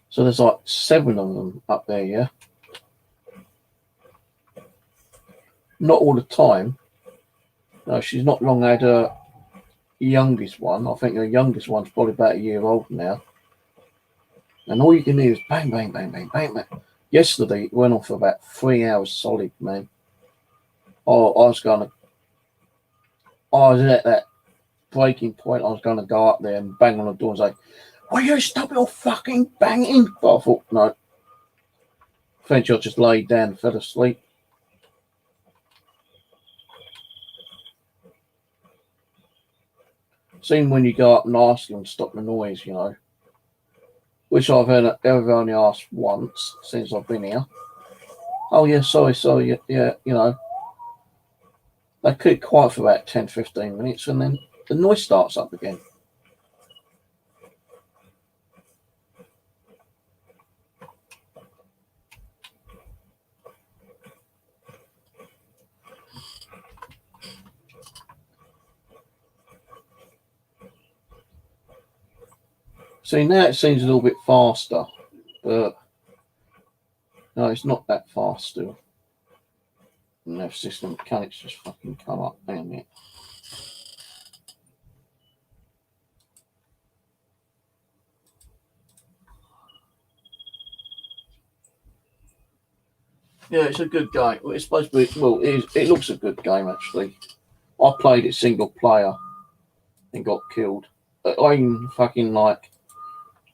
So there's like 7 of them up there, yeah? Not all the time. No, she's not long had her youngest one. I think her youngest one's probably about a year old now. And all you can hear is bang, bang, bang, bang, bang, bang. Yesterday, it went on for about 3 hours solid, man. Oh, I was at that breaking point. I was going to go up there and bang on the door and say, will you stop your fucking banging? But I thought, no. Eventually I just laid down and fell asleep. Seen when you go up and ask them to stop the noise, which I've ever only asked once since I've been here. Oh, yeah, sorry, yeah, They keep quiet for about 10, 15 minutes and then the noise starts up again. See, now it seems a little bit faster, but no, it's not that fast still. And their system mechanics just fucking come up. Hang on a minute. Yeah, it's a good game. It's supposed to be, well, it looks a good game, actually. I played it single player and got killed. I even fucking,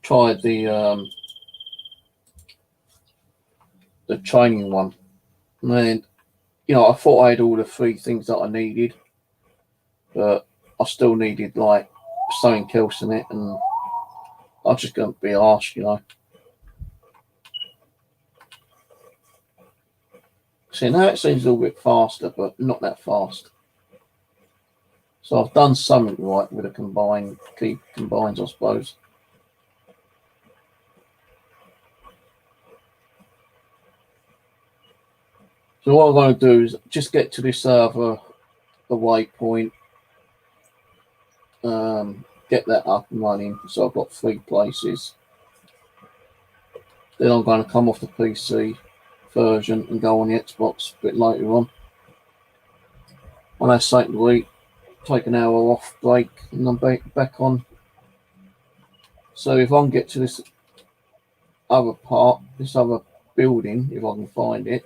tried the training one. And, I thought I had all the 3 things that I needed, but I still needed, something else in it, and I just couldn't be arsed, See, now it seems a little bit faster, but not that fast. So I've done something right with the key combines, I suppose. So what I'm going to do is just get to this other the waypoint, get that up and running. So I've got 3 places. Then I'm going to come off the PC version and go on the Xbox a bit later on. When I say to eat, take an hour off break, and I'm back on. So if I can get to this other part, this other building, if I can find it,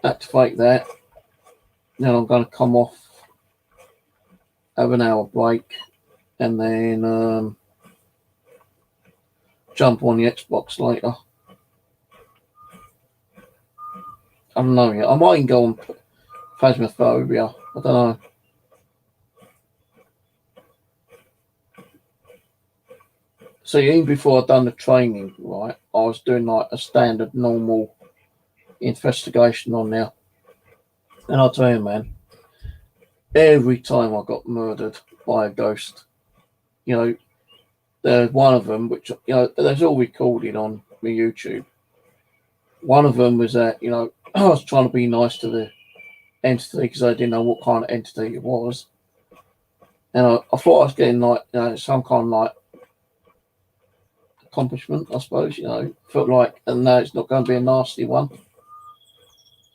activate that, then I'm going to come off, have an hour break, and then jump on the Xbox later. I don't know yet. I might even go on Phasmophobia. I don't know. See, even before I'd done the training, right, I was doing a standard normal investigation on there. And I'll tell you, man, every time I got murdered by a ghost. You know, there's one of them, which, there's all recorded on my YouTube. One of them was that, I was trying to be nice to the entity because I didn't know what kind of entity it was. And I thought I was getting some kind of accomplishment, I suppose, felt like, and no, it's not going to be a nasty one.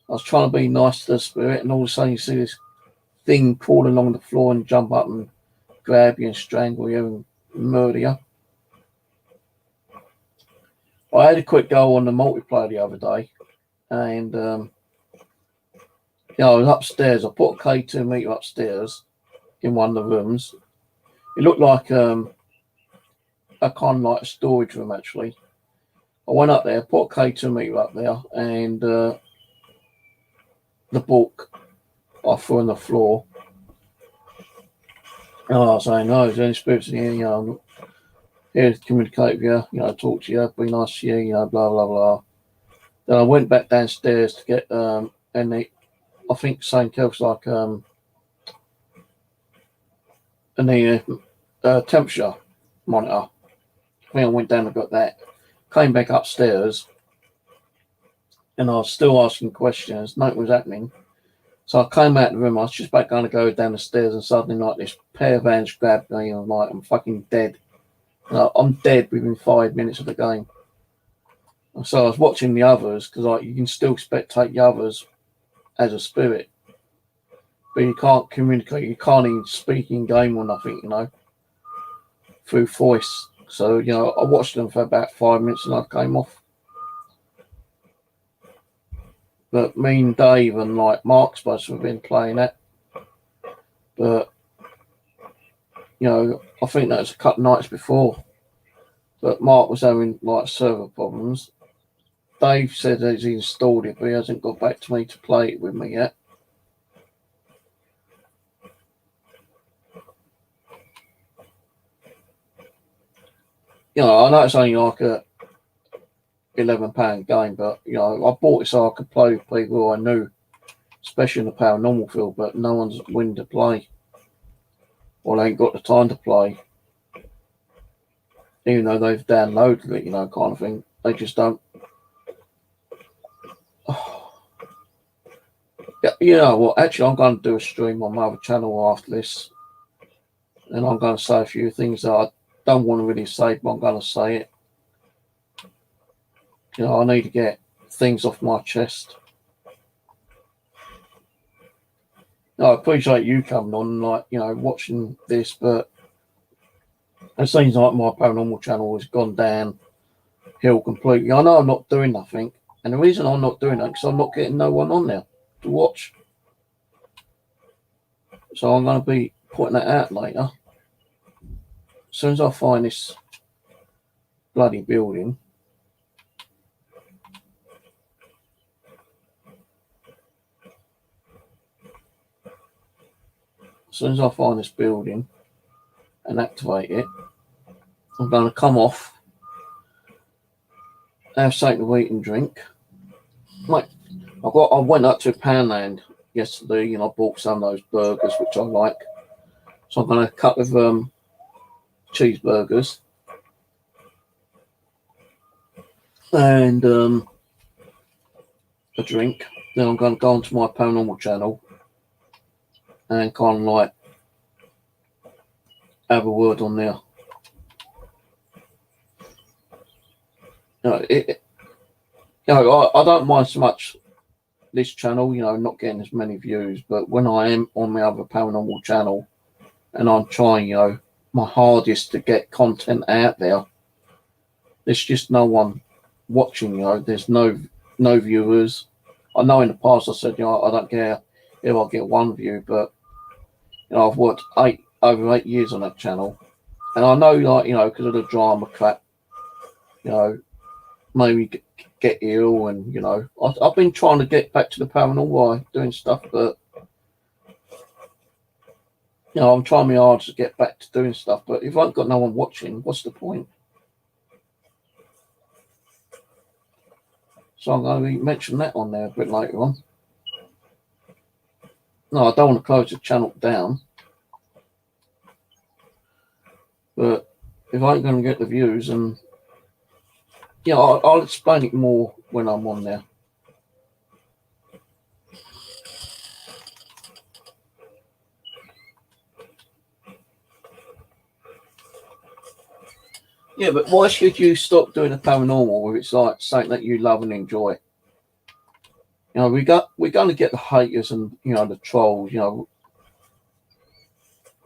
I was trying to be nice to the spirit, and all of a sudden you see this thing crawl along the floor and jump up and grab you and strangle you and murder you. I had a quick go on the multiplayer the other day, and I was upstairs. I put a K2 meter upstairs in one of the rooms. It looked like a kind of like a storage room, actually. I went up there, put a K2 meter up there, and the book I threw on the floor. And I was saying, no, is there any spirits in here? I'm here to communicate with you, talk to you, be nice to you, blah, blah, blah. Then I went back downstairs to get, I think something else like temperature monitor. I think I went down and got that. Came back upstairs, and I was still asking questions. Nothing was happening. So I came out of the room. I was just about going to go down the stairs, and suddenly, like, this pair of hands grabbed me, and I'm like, I'm fucking dead. I'm dead within 5 minutes of the game. So I was watching the others because, you can still spectate the others as a spirit, but you can't communicate. You can't even speak in game or nothing, through voice. So I watched them for about 5 minutes and I came off. But me and Dave and Mark's supposed to have been playing that, but I think that was a couple of nights before. But Mark was having server problems. Dave said that he's installed it, but he hasn't got back to me to play it with me yet. I know it's only like a £11 game, but I bought it so I could play with people I knew, especially in the paranormal field, but no one's willing to play, or they ain't got the time to play, even though they've downloaded it, kind of thing. They just don't. Actually, I'm going to do a stream on my other channel after this, and I'm going to say a few things that I don't want to really say, but I'm going to say it. I need to get things off my chest. I appreciate you coming on, watching this, but it seems like my paranormal channel has gone downhill completely. I know I'm not doing nothing, and the reason I'm not doing that is because I'm not getting no one on there to watch. So I'm going to be putting that out later. As soon as I find this bloody building. As soon as I find this building and activate it, I'm going to come off, have something to eat and drink. I went up to Poundland yesterday and I bought some of those burgers which I like. So I'm going to cut with cheeseburgers and a drink. Then I'm going to go onto my paranormal channel and kind of have a word on there. I don't mind so much this channel, not getting as many views, but when I am on my other paranormal channel and I'm trying, my hardest to get content out there, there's just no one watching, there's no viewers. I know in the past I said, I don't care if I get one view, but I've worked over 8 years on that channel, and I know, because of the drama crap, maybe get ill, and I've been trying to get back to the paranormal doing stuff, but I'm trying my hard to get back to doing stuff, but if I've got no one watching, what's the point? So I'm going to mention that on there a bit later on. No, I don't want to close the channel down, but if I ain't going to get the views, and I'll explain it more when I'm on there. Yeah, but why should you stop doing the paranormal if it's like something that you love and enjoy? We're going to get the haters and the trolls.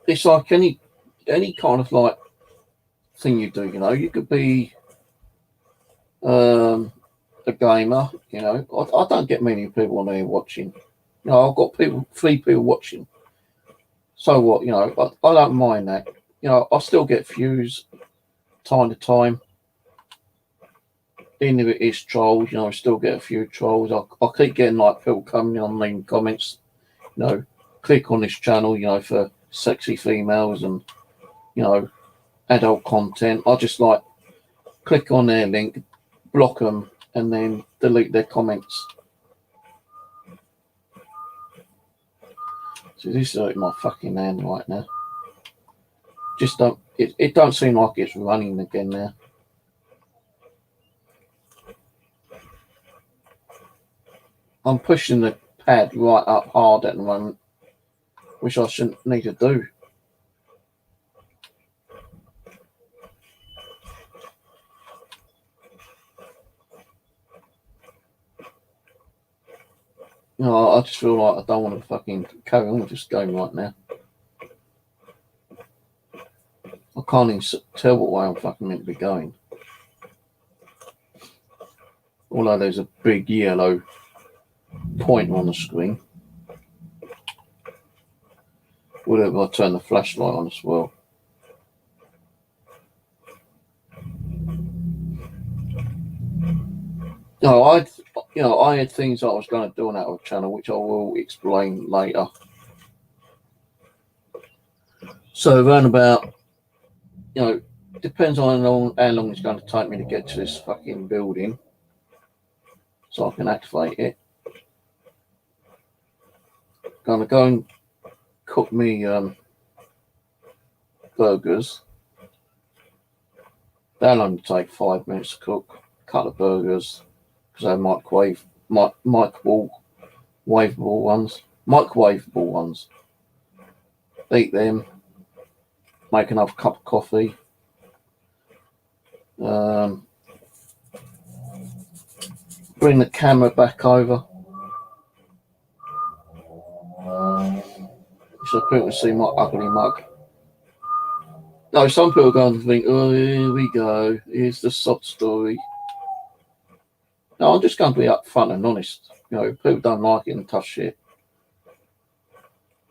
It's like any kind of like thing you do. You could be a gamer. I don't get many people on there watching. I've got 3 people watching. So what? I don't mind that. I still get views time to time. Even if it is trolls, I still get a few trolls. I keep getting like people coming on leaving comments, click on this channel, for sexy females and, adult content. I just like click on their link, block them, and then delete their comments. So this is hurting my fucking hand right now. Just don't, it don't seem like it's running again now. I'm pushing the pad right up hard at the moment, which I shouldn't need to do. I just feel like I don't want to fucking carry on with this game right now. I can't even tell what way I'm fucking meant to be going. Although there's a big yellow pointer on the screen. Whatever, I turn the flashlight on as well. I had things I was going to do on our channel, which I will explain later. So around about, depends on how long it's going to take me to get to this fucking building, so I can activate it. Gonna go and cook me burgers. That'll only take 5 minutes to cook. A couple of burgers, because they're microwavable ones. Eat them. Make another cup of coffee. Bring the camera back over, so people can see my ugly mug. No, some people are going to think, oh, here we go. Here's the sob story. No, I'm just going to be upfront and honest. People don't like it and tough shit.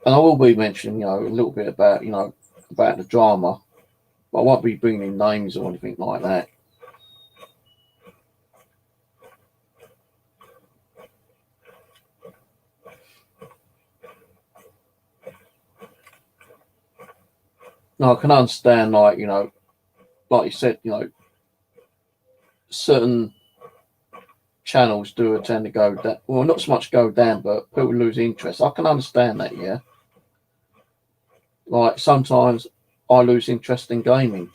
And I will be mentioning, a little bit about, about the drama. But I won't be bringing names or anything like that. Now, I can understand, like you said, certain channels do tend to go down. Well, not so much go down, but people lose interest. I can understand that, yeah. Like, sometimes I lose interest in gaming.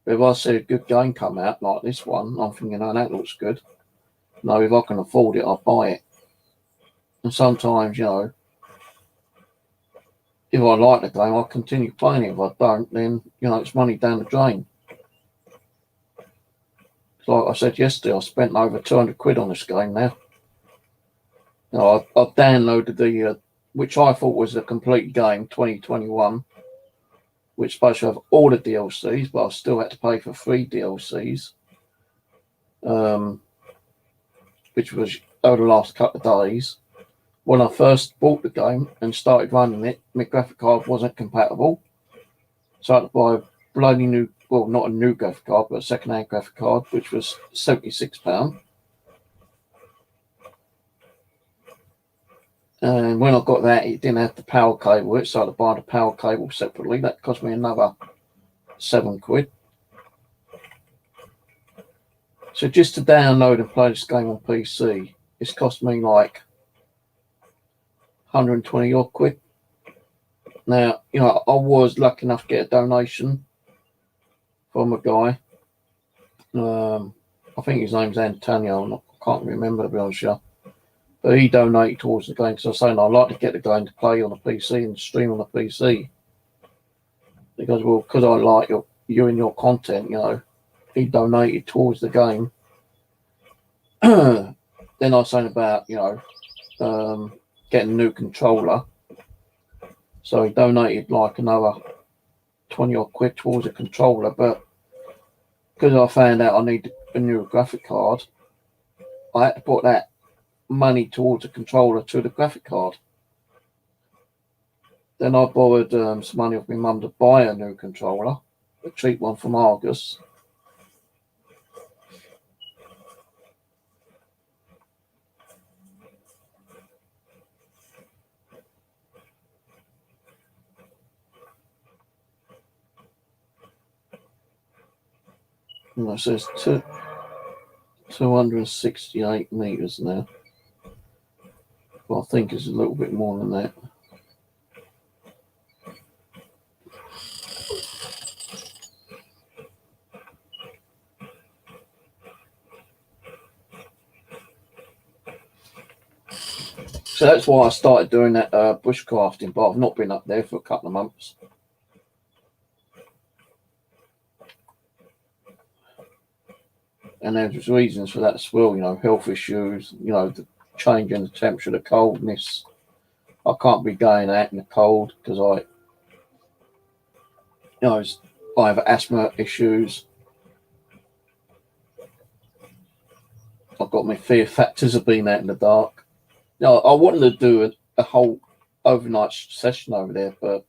But if I see a good game come out, like this one, I'm thinking, oh, that looks good. No, if I can afford it, I'll buy it. And sometimes, if I like the game, I'll continue playing it. If I don't, then, it's money down the drain. Like I said yesterday, I spent over 200 quid on this game now. I've downloaded the, which I thought was a complete game, 2021, which is supposed to have all the DLCs, but I still had to pay for 3 DLCs, which was over the last couple of days. When I first bought the game and started running it, my graphic card wasn't compatible. So I had to buy a bloody new, well, not a new graphic card, but a second-hand graphic card, which was £76. And when I got that, it didn't have the power cable, so I had to buy the power cable separately. That cost me another 7 quid. So just to download and play this game on PC, it's cost me like 120 odd quid. Now, I was lucky enough to get a donation from a guy. I think his name's Antonio. I can't remember, to be honest with you. But he donated towards the game because I was saying I'd like to get the game to play on the PC and stream on the PC. Because I like you and your content, he donated towards the game. Then I was saying about, getting a new controller. So he donated like another 20 odd quid towards a controller, but because I found out I need a new graphic card, I had to put that money towards a controller to the graphic card. Then I borrowed some money off my mum to buy a new controller, a cheap one from Argus. It says 268 meters now. Well, I think it's a little bit more than that. So that's why I started doing that bushcrafting, but I've not been up there for a couple of months. And there's reasons for that as well, health issues, the change in the temperature, the coldness. I can't be going out in the cold because I have asthma issues. I've got my fear factors of being out in the dark. I wanted to do a whole overnight session over there, but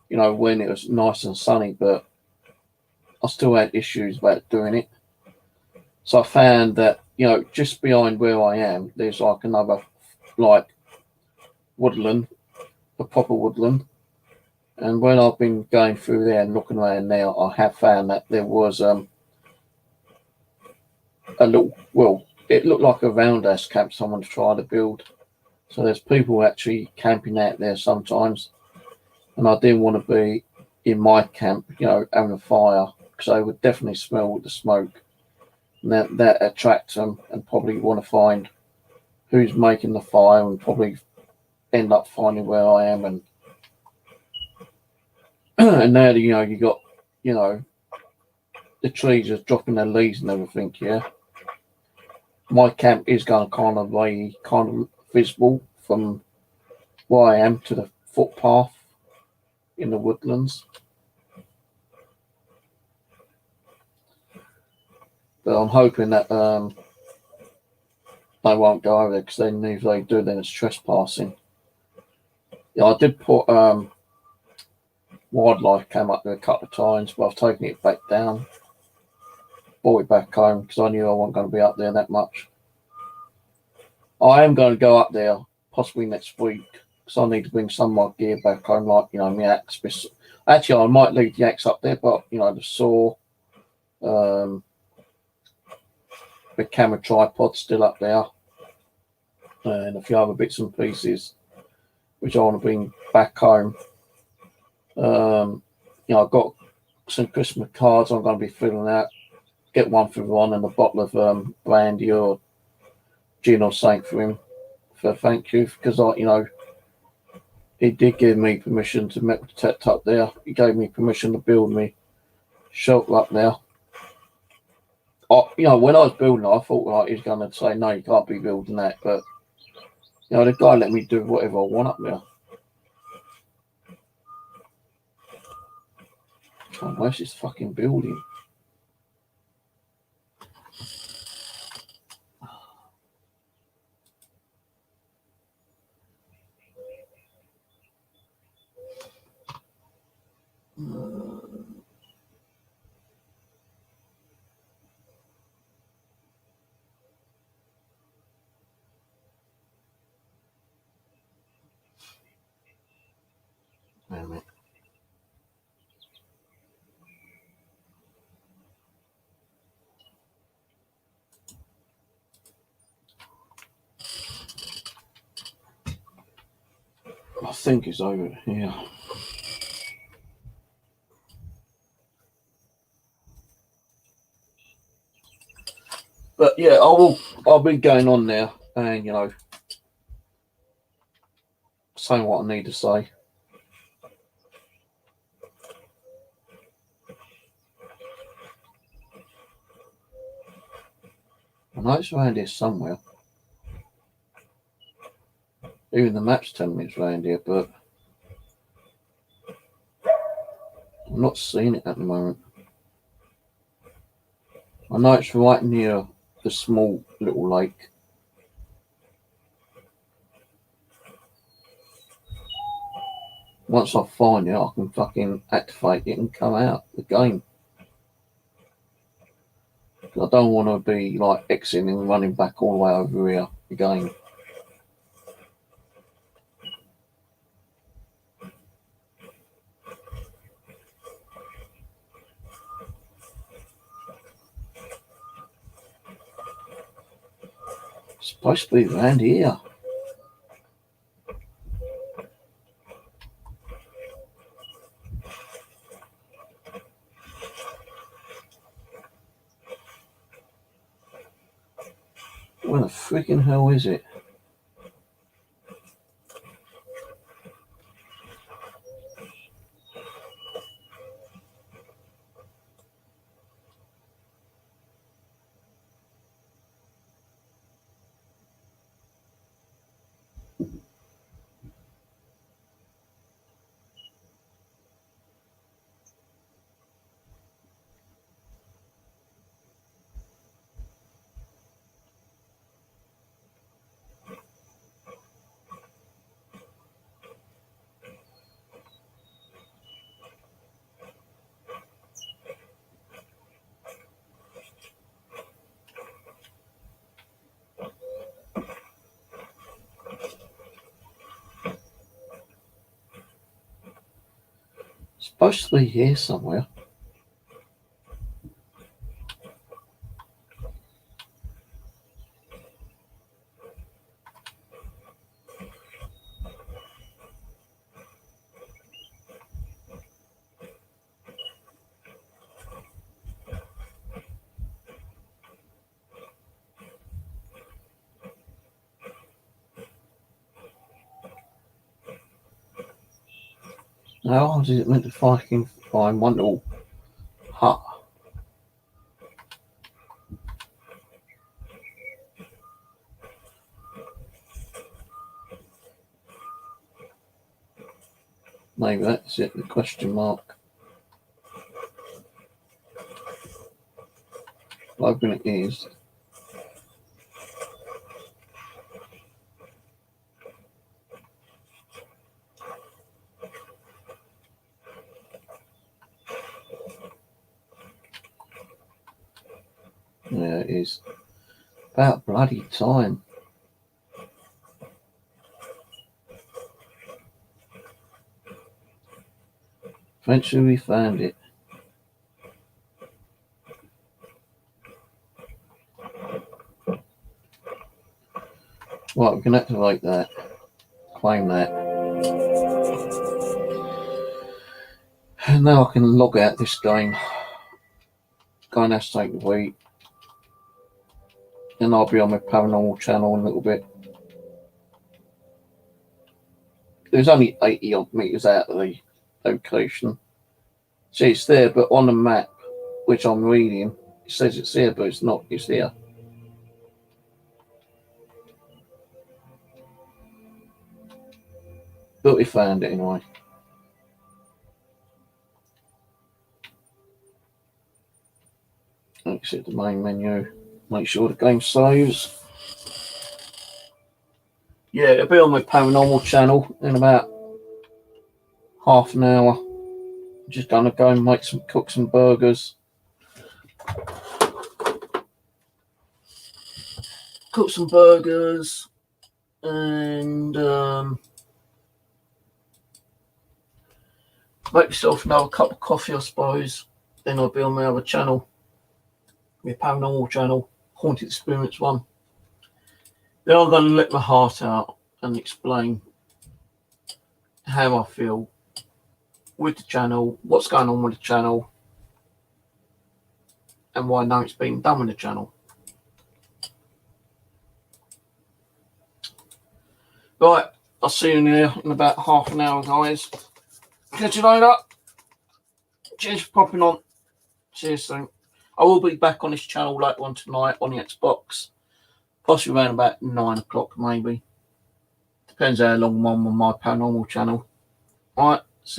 when it was nice and sunny, but I still had issues about doing it. So I found that, just behind where I am, there's like another woodland, a proper woodland. And when I've been going through there and looking around now, I have found that there was a little, it looked like a roundhouse camp someone's tried to build. So there's people actually camping out there sometimes. And I didn't want to be in my camp, having a fire, because I would definitely smell the smoke. And that attracts them and probably want to find who's making the fire and probably end up finding where I am. And and now you got the trees are dropping their leaves and everything. Yeah, my camp is going to kind of visible from where I am to the footpath in the woodlands. But I'm hoping that they won't go over there, because then if they do, then it's trespassing. Yeah, I did put wildlife came up there a couple of times, but I've taken it back down, brought it back home because I knew I wasn't going to be up there that much. I am going to go up there possibly next week because I need to bring some of my gear back home, like my axe. Actually, I might leave the axe up there, but the saw, the camera tripod still up there, and a few other bits and pieces which I want to bring back home. I've got some Christmas cards I'm going to be filling out. Get one for Ron and a bottle of brandy or gin or something for him for thank you, because he did give me permission to metal detect up there. He gave me permission to build me shelter up there. When I was building it, I thought he was going to say no, you can't be building that, but the guy let me do whatever I want up there. Oh, where's this fucking building? Wait a minute. I think it's over here. But yeah, I'll be going on there and, you know, saying what I need to say. I know it's around here somewhere. Even the map's telling me it's around here, but I'm not seeing it at the moment. I know it's right near the small little lake. Once I find it, I can fucking activate it and come out the game. I don't want to be like exiting and running back all the way over here again. It's supposed to be around here. Where the freaking hell is it? It's supposed to be here somewhere. How is it meant to fucking find one little hut? Maybe that's it, the question mark. Hoping it is. Yeah, it is. About bloody time. Eventually we found it. Right, we can activate that. Claim that. And now I can log out this game. Going to take the week. And I'll be on my paranormal channel in a little bit. There's only 80 odd meters out of the location. See, it's there, but on the map, which I'm reading, it says it's here, but it's not. It's here. But we found it anyway. Exit the main menu. Make sure the game saves. Yeah, it'll be on my paranormal channel in about half an hour. I'm just gonna go and cook some burgers. Cook some burgers and make myself another cup of coffee, I suppose. Then I'll be on my other channel, my paranormal channel, Haunted Experience 1. Then I'm going to let my heart out and explain how I feel with the channel, what's going on with the channel, and why nothing's been done with the channel. Right, I'll see you in here in about half an hour, guys. Catch you later. Cheers for popping on. Cheers soon. I will be back on this channel later on tonight on the Xbox. Possibly around about 9 o'clock maybe. Depends how long I'm on my paranormal channel. Alright.